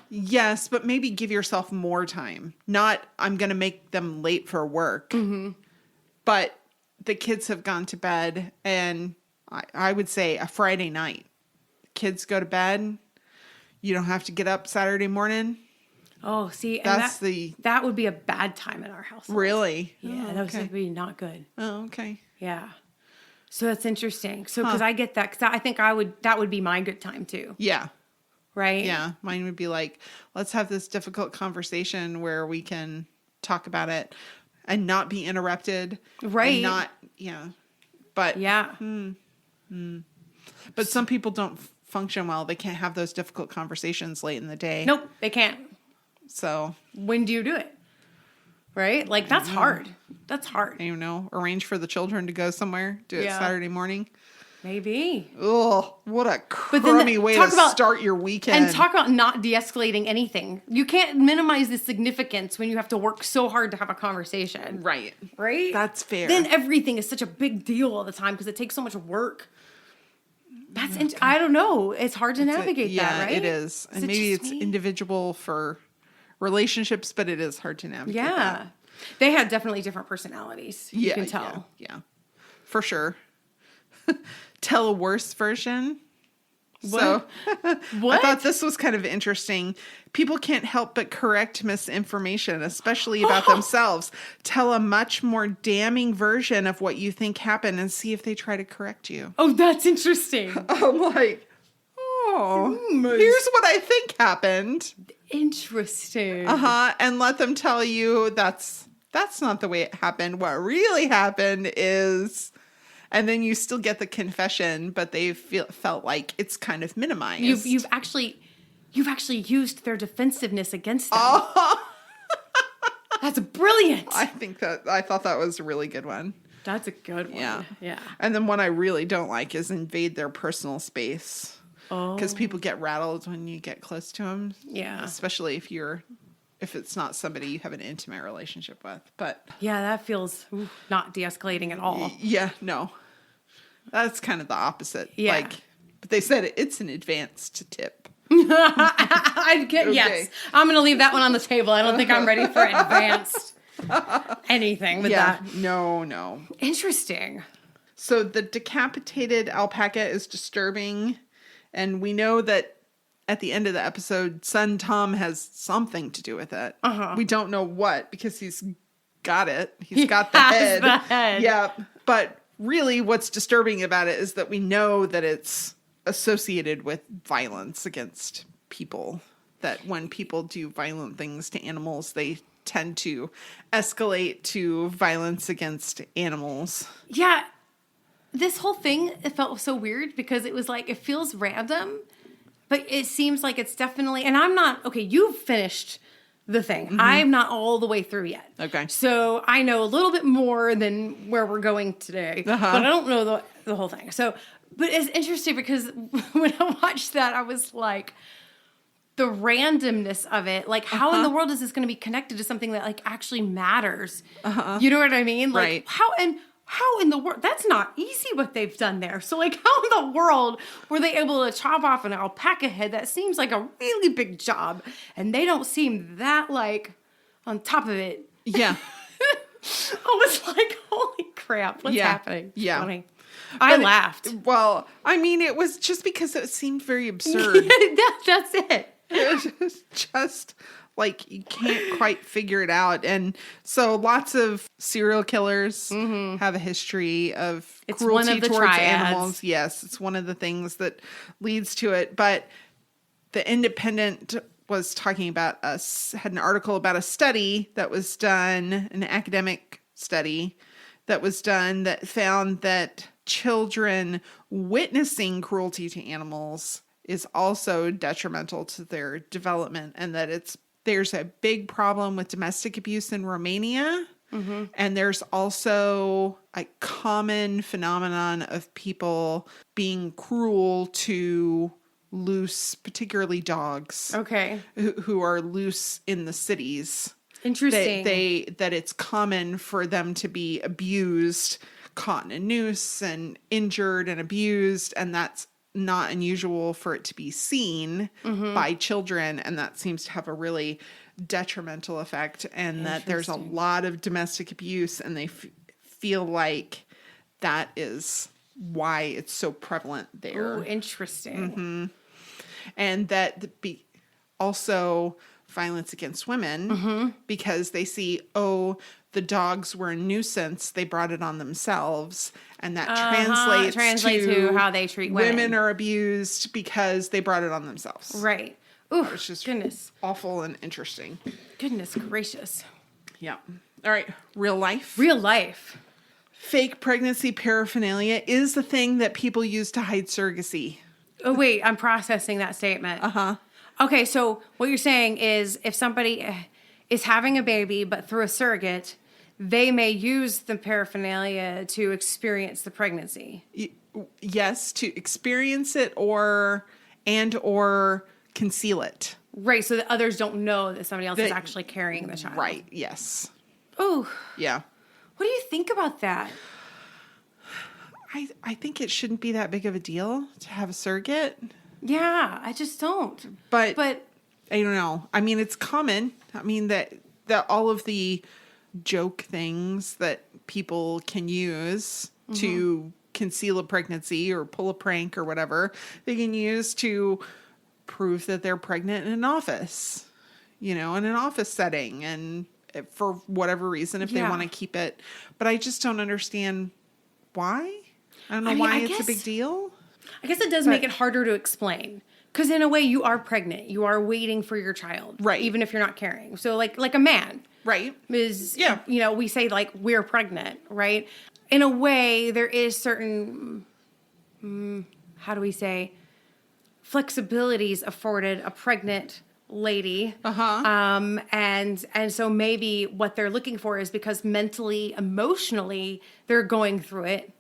Speaker 1: Yes, but maybe give yourself more time. Not, I'm going to make them late for work. But the kids have gone to bed, and I would say a Friday night. Kids go to bed. You don't have to get up Saturday morning.
Speaker 2: Oh, see, and that would be a bad time in our house.
Speaker 1: Really?
Speaker 2: Yeah, that would be not good.
Speaker 1: Oh, okay.
Speaker 2: Yeah. So that's interesting. So, because I get that, because I think that would be my good time too.
Speaker 1: Yeah.
Speaker 2: Right?
Speaker 1: Yeah. Mine would be like, let's have this difficult conversation where we can talk about it and not be interrupted.
Speaker 2: Right.
Speaker 1: And not, yeah. But.
Speaker 2: Yeah.
Speaker 1: But some people don't function well. They can't have those difficult conversations late in the day.
Speaker 2: Nope, they can't.
Speaker 1: So.
Speaker 2: When do you do it? Right? Like, that's hard. That's hard.
Speaker 1: You know, arrange for the children to go somewhere. Do it Saturday morning.
Speaker 2: Maybe.
Speaker 1: Oh, what a crummy way to start your weekend.
Speaker 2: And talk about not de-escalating anything. You can't minimize the significance when you have to work so hard to have a conversation.
Speaker 1: Right.
Speaker 2: Right?
Speaker 1: That's fair.
Speaker 2: Then everything is such a big deal all the time because it takes so much work. I don't know. It's hard to navigate that, right?
Speaker 1: Yeah, it is. And maybe it's individual for relationships, but it is hard to navigate that.
Speaker 2: They had definitely different personalities. You can tell.
Speaker 1: Yeah. For sure. Tell a worse version.
Speaker 2: What?
Speaker 1: So
Speaker 2: what?
Speaker 1: I thought this was kind of interesting. People can't help but correct misinformation, especially about themselves. Tell a much more damning version of what you think happened and see if they try to correct you.
Speaker 2: Oh, that's interesting.
Speaker 1: I'm like, here's what I think happened.
Speaker 2: Interesting.
Speaker 1: And let them tell you that's not the way it happened. What really happened is... And then you still get the confession, but they felt like it's kind of minimized.
Speaker 2: You've actually used their defensiveness against them. That's brilliant.
Speaker 1: I thought that was a really good one.
Speaker 2: That's a good one. Yeah.
Speaker 1: And then one I really don't like is invade their personal space. Because people get rattled when you get close to them.
Speaker 2: Yeah.
Speaker 1: Especially if it's not somebody you have an intimate relationship with. But
Speaker 2: yeah, that feels not de-escalating at all.
Speaker 1: Yeah, no. That's kind of the opposite.
Speaker 2: Yeah.
Speaker 1: Like, but they said it's an advanced tip.
Speaker 2: Yes. I'm going to leave that one on the table. I don't think I'm ready for advanced anything with that.
Speaker 1: No.
Speaker 2: Interesting.
Speaker 1: So the decapitated alpaca is disturbing. And we know that at the end of the episode, son Tom has something to do with it. We don't know what, because he's got it. He's got the head.
Speaker 2: The head.
Speaker 1: Yeah. But really what's disturbing about it is that we know that it's associated with violence against people. That when people do violent things to animals, they tend to escalate to violence against animals.
Speaker 2: Yeah. This whole thing, it felt so weird because it was like, it feels random, but it seems like it's definitely, and I'm not, okay, you've finished the thing. I'm not all the way through yet.
Speaker 1: Okay.
Speaker 2: So I know a little bit more than where we're going today, but I don't know the whole thing. So, but it's interesting because when I watched that, I was like, the randomness of it, like how in the world is this going to be connected to something that like actually matters? You know what I mean? Like
Speaker 1: right.
Speaker 2: How in the world? That's not easy what they've done there. So like how in the world were they able to chop off an alpaca head? That seems like a really big job. And they don't seem that like on top of it.
Speaker 1: Yeah.
Speaker 2: I was like, holy crap, what's happening? It's funny. I laughed.
Speaker 1: Well, I mean, it was just because it seemed very absurd.
Speaker 2: That's it.
Speaker 1: It was just like you can't quite figure it out. And so lots of serial killers have a history of cruelty towards animals. Yes, it's one of the things that leads to it. But the Independent was talking about had an article about a study that was done, an academic study that was done that found that children witnessing cruelty to animals is also detrimental to their development, and that there's a big problem with domestic abuse in Romania. And there's also a common phenomenon of people being cruel to loose, particularly dogs.
Speaker 2: Okay.
Speaker 1: Who are loose in the cities.
Speaker 2: Interesting.
Speaker 1: That it's common for them to be abused, caught in a noose and injured and abused, and that's not unusual for it to be seen by children, and that seems to have a really detrimental effect, and that there's a lot of domestic abuse, and they feel like that is why it's so prevalent there.
Speaker 2: Oh, interesting.
Speaker 1: And that also violence against women because they see, the dogs were a nuisance, they brought it on themselves, and that translates to
Speaker 2: how they treat women.
Speaker 1: Women are abused because they brought it on themselves.
Speaker 2: Right. Ooh,
Speaker 1: it's just
Speaker 2: goodness.
Speaker 1: Awful and interesting.
Speaker 2: Goodness gracious.
Speaker 1: Yeah. All right. Real life.
Speaker 2: Real life.
Speaker 1: Fake pregnancy paraphernalia is the thing that people use to hide surrogacy.
Speaker 2: Oh, wait. I'm processing that statement. Okay. So what you're saying is if somebody is having a baby, but through a surrogate, they may use the paraphernalia to experience the pregnancy.
Speaker 1: Yes, to experience it or conceal it.
Speaker 2: Right, so that others don't know that somebody else is actually carrying the child.
Speaker 1: Right, yes.
Speaker 2: Oh.
Speaker 1: Yeah.
Speaker 2: What do you think about that?
Speaker 1: I think it shouldn't be that big of a deal to have a surrogate.
Speaker 2: Yeah, I just don't.
Speaker 1: But I don't know. I mean, it's common. I mean, that all of the joke things that people can use to conceal a pregnancy or pull a prank or whatever, they can use to prove that they're pregnant in an office, in an office setting, and for whatever reason, if they want to keep it. But I just don't understand why. I don't know why it's a big deal.
Speaker 2: I guess it does make it harder to explain. Because in a way, you are pregnant. You are waiting for your child.
Speaker 1: Right.
Speaker 2: Even if you're not carrying. So like a man.
Speaker 1: Right.
Speaker 2: Is, we say like, we're pregnant, right? In a way, there is certain, how do we say, flexibilities afforded a pregnant lady. And so maybe what they're looking for is because mentally, emotionally, they're going through it,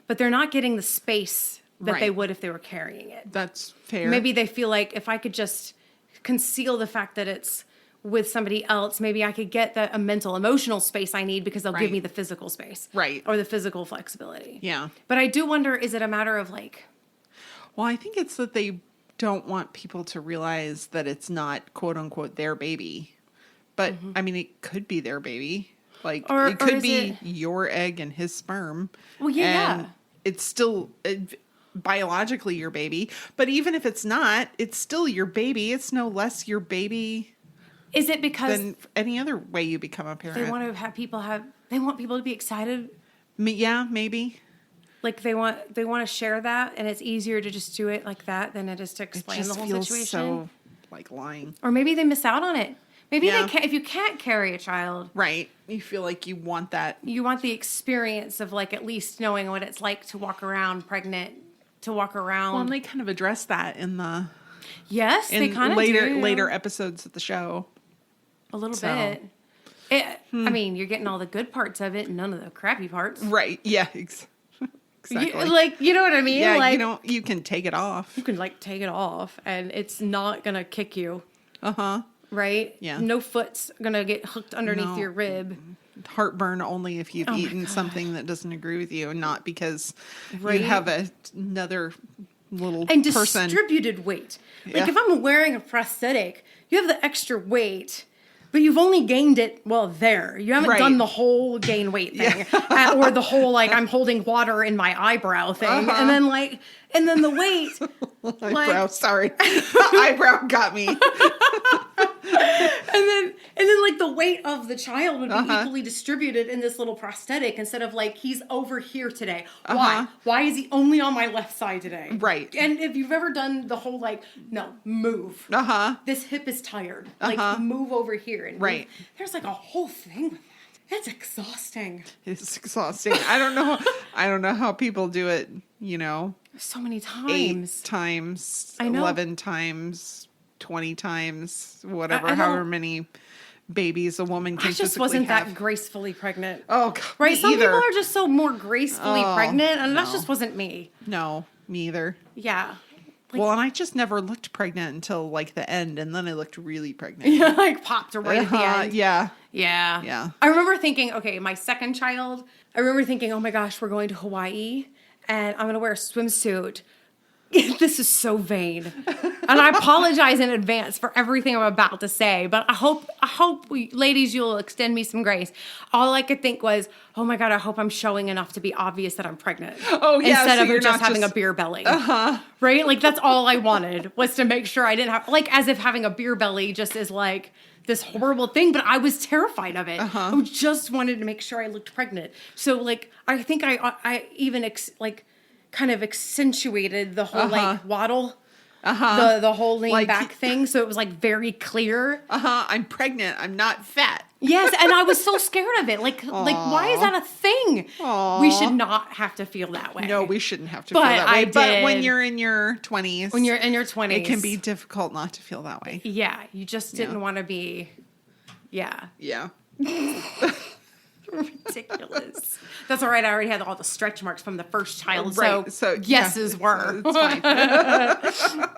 Speaker 2: but they're not getting the space that they would if they were carrying it.
Speaker 1: That's fair.
Speaker 2: Maybe they feel like if I could just conceal the fact that it's with somebody else, maybe I could get a mental, emotional space I need because they'll give me the physical space.
Speaker 1: Right.
Speaker 2: Or the physical flexibility.
Speaker 1: Yeah.
Speaker 2: But I do wonder, is it a matter of like...
Speaker 1: Well, I think it's that they don't want people to realize that it's not, quote unquote, their baby. But, I mean, it could be their baby. Like, it could be your egg and his sperm.
Speaker 2: Well, yeah.
Speaker 1: And it's still biologically your baby. But even if it's not, it's still your baby. It's no less your baby.
Speaker 2: Is it because...
Speaker 1: than any other way you become a parent.
Speaker 2: They want to have people they want people to be excited?
Speaker 1: Yeah, maybe.
Speaker 2: Like they want to share that, and it's easier to just do it like that than it is to explain the whole situation.
Speaker 1: So like lying.
Speaker 2: Or maybe they miss out on it. Maybe they can't, if you can't carry a child.
Speaker 1: Right. You feel like you want that.
Speaker 2: You want the experience of like at least knowing what it's like to walk around pregnant, to walk around.
Speaker 1: Well, and they kind of address that in the...
Speaker 2: Yes, they kind of
Speaker 1: later episodes of the show.
Speaker 2: A little bit. I mean, you're getting all the good parts of it and none of the crappy parts.
Speaker 1: Right. Yeah. Exactly.
Speaker 2: You know what I mean?
Speaker 1: Yeah,
Speaker 2: like,
Speaker 1: you can take it off.
Speaker 2: You can like take it off and it's not going to kick you.
Speaker 1: Uh-huh.
Speaker 2: Right?
Speaker 1: Yeah.
Speaker 2: No foot's going to get hooked underneath your rib.
Speaker 1: Heartburn only if you've eaten something that doesn't agree with you, not because you have another little
Speaker 2: and
Speaker 1: person.
Speaker 2: Distributed weight. Like if I'm wearing a prosthetic, you have the extra weight, but you've only gained it, there. You haven't done the whole gain weight thing. Or the whole, like, I'm holding water in my eyebrow thing. And then the weight.
Speaker 1: Eyebrow, sorry. Eyebrow got me.
Speaker 2: And then like the weight of the child would be equally distributed in this little prosthetic instead of like, he's over here today. Why? Why is he only on my left side today?
Speaker 1: Right.
Speaker 2: And if you've ever done the whole like, no, move. This hip is tired. Like move over here. And move. There's like a whole thing with that. It's exhausting.
Speaker 1: It's exhausting. I don't know how people do it,
Speaker 2: so many times.
Speaker 1: 8 times,
Speaker 2: I know.
Speaker 1: 11 times, 20 times, whatever, however many babies a woman can physically have.
Speaker 2: I just wasn't that gracefully pregnant.
Speaker 1: Oh, God,
Speaker 2: right? Some
Speaker 1: either.
Speaker 2: people are just so more gracefully pregnant, and that just wasn't me.
Speaker 1: No, me either.
Speaker 2: Yeah.
Speaker 1: Well, and I just never looked pregnant until like the end, and then I looked really pregnant.
Speaker 2: Yeah, like popped right at the end.
Speaker 1: Yeah.
Speaker 2: Yeah. I remember thinking, okay, my second child, I remember thinking, oh my gosh, we're going to Hawaii, and I'm going to wear a swimsuit. This is so vain. And I apologize in advance for everything I'm about to say, but I hope ladies, you'll extend me some grace. All I could think was, oh my God, I hope I'm showing enough to be obvious that I'm pregnant.
Speaker 1: Oh, yeah.
Speaker 2: Instead
Speaker 1: so
Speaker 2: of just having a beer belly. Right? Like that's all I wanted was to make sure I didn't have, like as if having a beer belly just is like this horrible thing, but I was terrified of it. I just wanted to make sure I looked pregnant. So like, I think I even kind of accentuated the whole like waddle, the whole lean like, back thing. So it was like very clear.
Speaker 1: I'm pregnant. I'm not fat.
Speaker 2: Yes. And I was so scared of it. Like why is that a thing? Aww. We should not have to feel that way.
Speaker 1: No, we shouldn't have to feel that way. But when you're in your 20s.
Speaker 2: When you're in your 20s.
Speaker 1: It can be difficult not to feel that way.
Speaker 2: Yeah. You just didn't want to be. Yeah.
Speaker 1: Yeah.
Speaker 2: Ridiculous. That's all right. I already had all the stretch marks from the first child.
Speaker 1: Right. So
Speaker 2: guesses were.
Speaker 1: It's fine.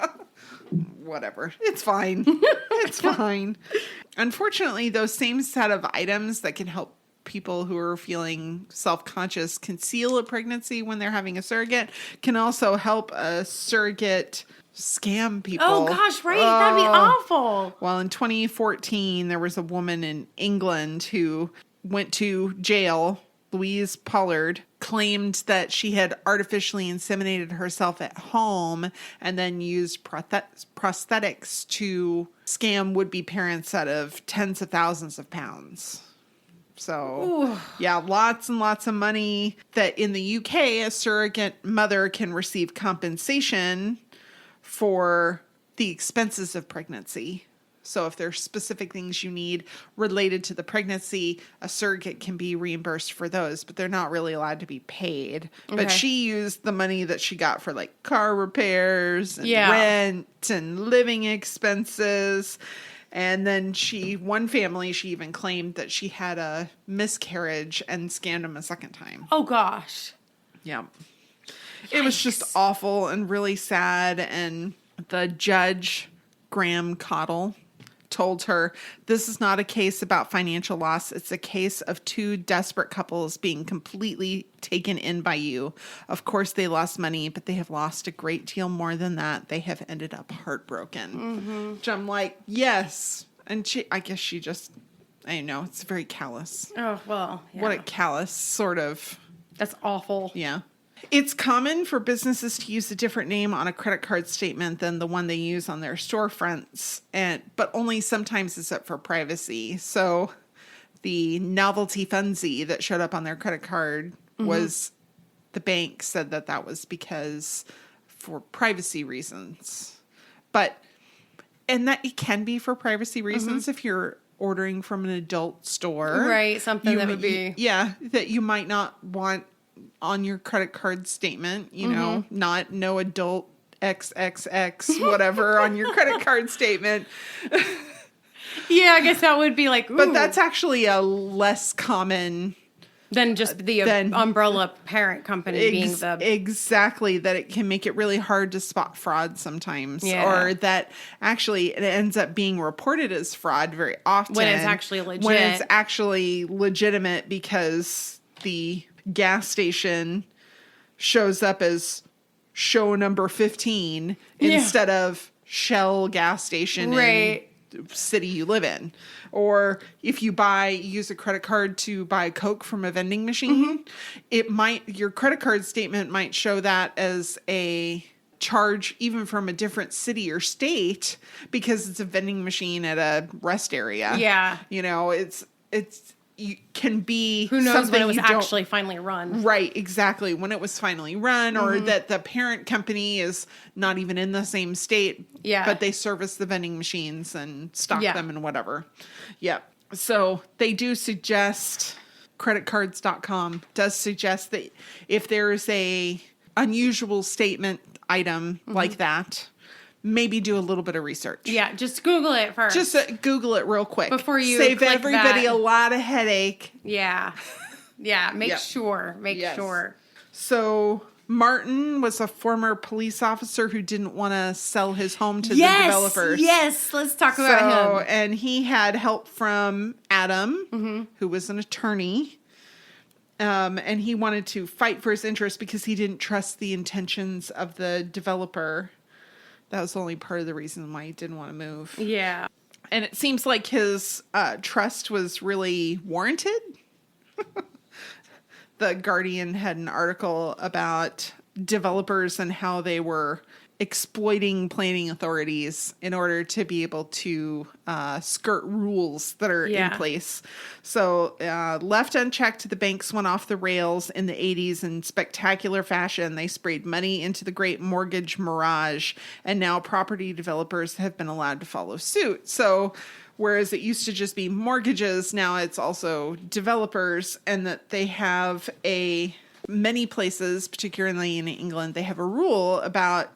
Speaker 1: Whatever. It's fine. It's fine. Unfortunately, those same set of items that can help people who are feeling self-conscious conceal a pregnancy when they're having a surrogate can also help a surrogate scam people.
Speaker 2: Oh gosh, right. That'd be awful.
Speaker 1: Well, in 2014, there was a woman in England who went to jail. Louise Pollard claimed that she had artificially inseminated herself at home and then used prosthetics to scam would-be parents out of tens of thousands of pounds. So, yeah, lots and lots of money. That in the UK, a surrogate mother can receive compensation for the expenses of pregnancy. So if there's specific things you need related to the pregnancy, a surrogate can be reimbursed for those, but they're not really allowed to be paid. Okay. But she used the money that she got for like car repairs and rent and living expenses. And then one family, she even claimed that she had a miscarriage and scammed them a second time.
Speaker 2: Oh gosh.
Speaker 1: Yeah. It was just awful and really sad. And the judge, Graham Cottle, told her, "This is not a case about financial loss. It's a case of two desperate couples being completely taken in by you. Of course, they lost money, but they have lost a great deal more than that. They have ended up heartbroken." Which I'm like, yes. And I guess she just, I know, it's very callous.
Speaker 2: Oh, well, yeah.
Speaker 1: What a callous sort of.
Speaker 2: That's awful.
Speaker 1: Yeah. It's common for businesses to use a different name on a credit card statement than the one they use on their storefronts, but only sometimes it's up for privacy. So the novelty fundsy that showed up on their credit card was, the bank said that was because for privacy reasons. And that it can be for privacy reasons if you're ordering from an adult store.
Speaker 2: Right, something that would be.
Speaker 1: Yeah, that you might not want on your credit card statement, not no adult XXX whatever on your credit card statement.
Speaker 2: Yeah, I guess that would be like, ooh.
Speaker 1: But that's actually a less common
Speaker 2: than just the umbrella parent company being the...
Speaker 1: Exactly, that it can make it really hard to spot fraud sometimes. Yeah. Or that actually it ends up being reported as fraud very often.
Speaker 2: When it's actually legit.
Speaker 1: When it's actually legitimate because the gas station shows up as show number 15 instead of Shell gas station in the city you live in. Or if you use a credit card to buy Coke from a vending machine, your credit card statement might show that as a charge even from a different city or state because it's a vending machine at a rest area.
Speaker 2: Yeah.
Speaker 1: You can be
Speaker 2: who knows when it was actually finally run.
Speaker 1: Right, exactly. When it was finally run, or that the parent company is not even in the same state, but they service the vending machines and stock them and whatever. Yeah. So they do suggest, creditcards.com does suggest that if there's a unusual statement item like that, maybe do a little bit of research.
Speaker 2: Yeah, just Google it first.
Speaker 1: Just Google it real quick.
Speaker 2: Before you
Speaker 1: save
Speaker 2: click
Speaker 1: everybody a lot of headache.
Speaker 2: Yeah. Yeah, make sure. Make sure.
Speaker 1: So Martin was a former police officer who didn't want to sell his home to the developers.
Speaker 2: Yes, let's talk about him.
Speaker 1: And he had help from Adam, who was an attorney. And he wanted to fight for his interests because he didn't trust the intentions of the developer. That was only part of the reason why he didn't want to move.
Speaker 2: Yeah.
Speaker 1: And it seems like his trust was really warranted. The Guardian had an article about developers and how they were exploiting planning authorities in order to be able to skirt rules that are in place. So left unchecked, the banks went off the rails in the 80s in spectacular fashion. They sprayed money into the great mortgage mirage, and now property developers have been allowed to follow suit. So whereas it used to just be mortgages, now it's also developers, and that they have many places, particularly in England, they have a rule about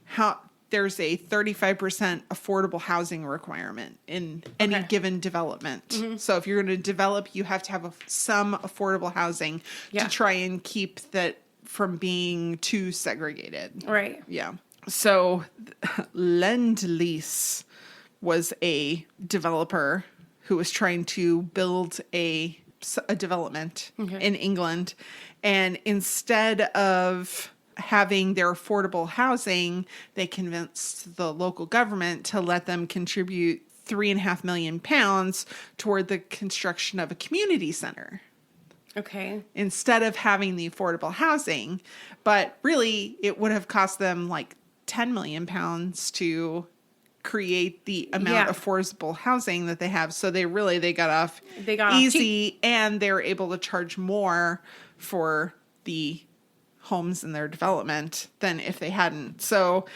Speaker 1: how there's a 35% affordable housing requirement in any given development. So if you're going to develop, you have to have some affordable housing to try and keep that from being too segregated.
Speaker 2: Right.
Speaker 1: Yeah. So Lend-Lease was a developer who was trying to build a development in England. And instead of having their affordable housing, they convinced the local government to let them contribute £3.5 million toward the construction of a community center.
Speaker 2: Okay.
Speaker 1: Instead of having the affordable housing. But really, it would have cost them like £10 million to create the amount of affordable housing that they have. So they got off easy, and they're able to charge more for the homes in their development than if they hadn't. So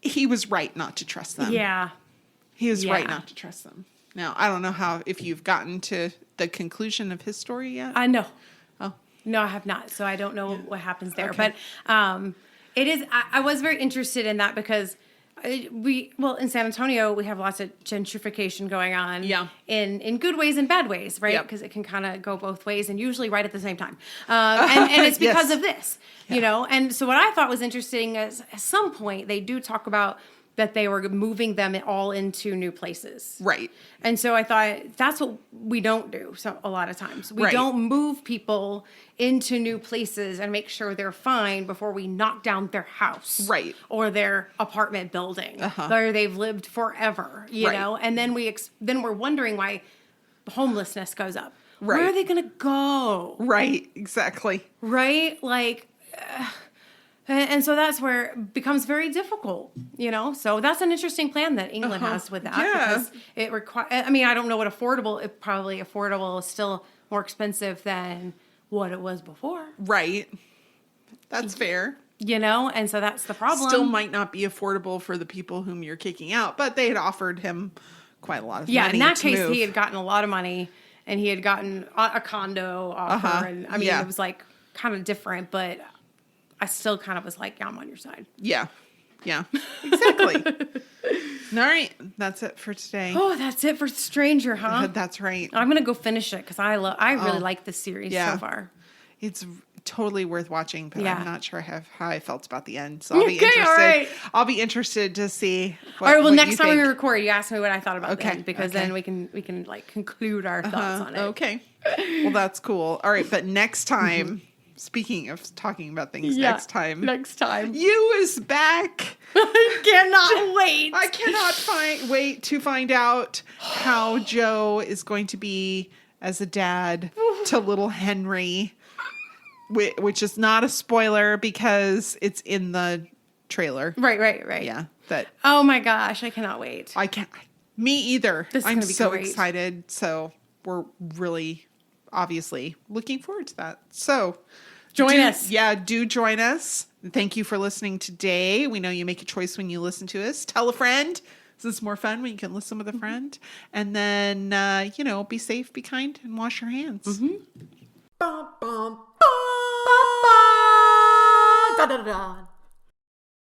Speaker 1: he was right not to trust them.
Speaker 2: Yeah.
Speaker 1: He was right not to trust them. Now, I don't know if you've gotten to the conclusion of his story yet.
Speaker 2: No.
Speaker 1: Oh.
Speaker 2: No, I have not. So I don't know what happens there. Okay. But it is, I was very interested in that because in San Antonio, we have lots of gentrification going on in good ways and bad ways, right? Because it can kind of go both ways and usually right at the same time. And it's because of this, you know? And so what I thought was interesting is at some point they do talk about that they were moving them all into new places.
Speaker 1: Right.
Speaker 2: And so I thought that's what we don't do. So a lot of times we
Speaker 1: Right.
Speaker 2: don't move people into new places and make sure they're fine before we knock down their house.
Speaker 1: Right.
Speaker 2: Or their apartment building where they've lived forever, you
Speaker 1: Right.
Speaker 2: know? And then we're wondering why homelessness goes up.
Speaker 1: Right.
Speaker 2: Where are they going to go?
Speaker 1: Right. Exactly.
Speaker 2: Right? Like, and so that's where it becomes very difficult, you know? So that's an interesting plan that England has with that.
Speaker 1: Yeah.
Speaker 2: Because it requires, I mean, I don't know what affordable, it probably affordable is still more expensive than what it was before.
Speaker 1: Right. That's fair.
Speaker 2: You know? And so that's the problem.
Speaker 1: Still might not be affordable for the people whom you're kicking out, but they had offered him quite a lot of money.
Speaker 2: Yeah, in that
Speaker 1: to
Speaker 2: case,
Speaker 1: move.
Speaker 2: he had gotten a lot of money and he had gotten a condo offer. And I mean, it was like kind of different, but I still kind of was like, yeah, I'm on your side.
Speaker 1: Yeah. Yeah. Exactly. All right. That's it for today.
Speaker 2: Oh, that's it for Stranger, huh?
Speaker 1: That's right.
Speaker 2: I'm going to go finish it because I really like this series so far.
Speaker 1: It's totally worth watching, but
Speaker 2: Yeah.
Speaker 1: I'm not sure how I felt about the end. So I'll be
Speaker 2: Okay,
Speaker 1: interested.
Speaker 2: all right.
Speaker 1: I'll be interested to see what,
Speaker 2: All right, well,
Speaker 1: what
Speaker 2: next
Speaker 1: you
Speaker 2: time
Speaker 1: think.
Speaker 2: we record, you ask me what I thought about the
Speaker 1: Okay,
Speaker 2: end because
Speaker 1: okay.
Speaker 2: then we can like conclude our thoughts on it.
Speaker 1: Okay. Well, that's cool. All right, but next time, speaking of talking about things next time, you is back.
Speaker 2: I cannot wait.
Speaker 1: I cannot wait to find out how Joe is going to be as a dad to little Henry, which is not a spoiler because it's in the trailer.
Speaker 2: Right.
Speaker 1: Yeah.
Speaker 2: Oh my gosh, I cannot wait.
Speaker 1: I can't. Me either.
Speaker 2: This is
Speaker 1: I'm
Speaker 2: gonna be
Speaker 1: so
Speaker 2: great.
Speaker 1: excited. So we're really, obviously, looking forward to that. So
Speaker 2: Join us.
Speaker 1: Yeah, do join us. Thank you for listening today. We know you make a choice when you listen to us. Tell a friend. This is more fun when you can listen with a friend. And then, be safe, be kind, and wash your hands.
Speaker 2: Mm-hmm.
Speaker 3: Bum, bum, bum. Da, da, da, da.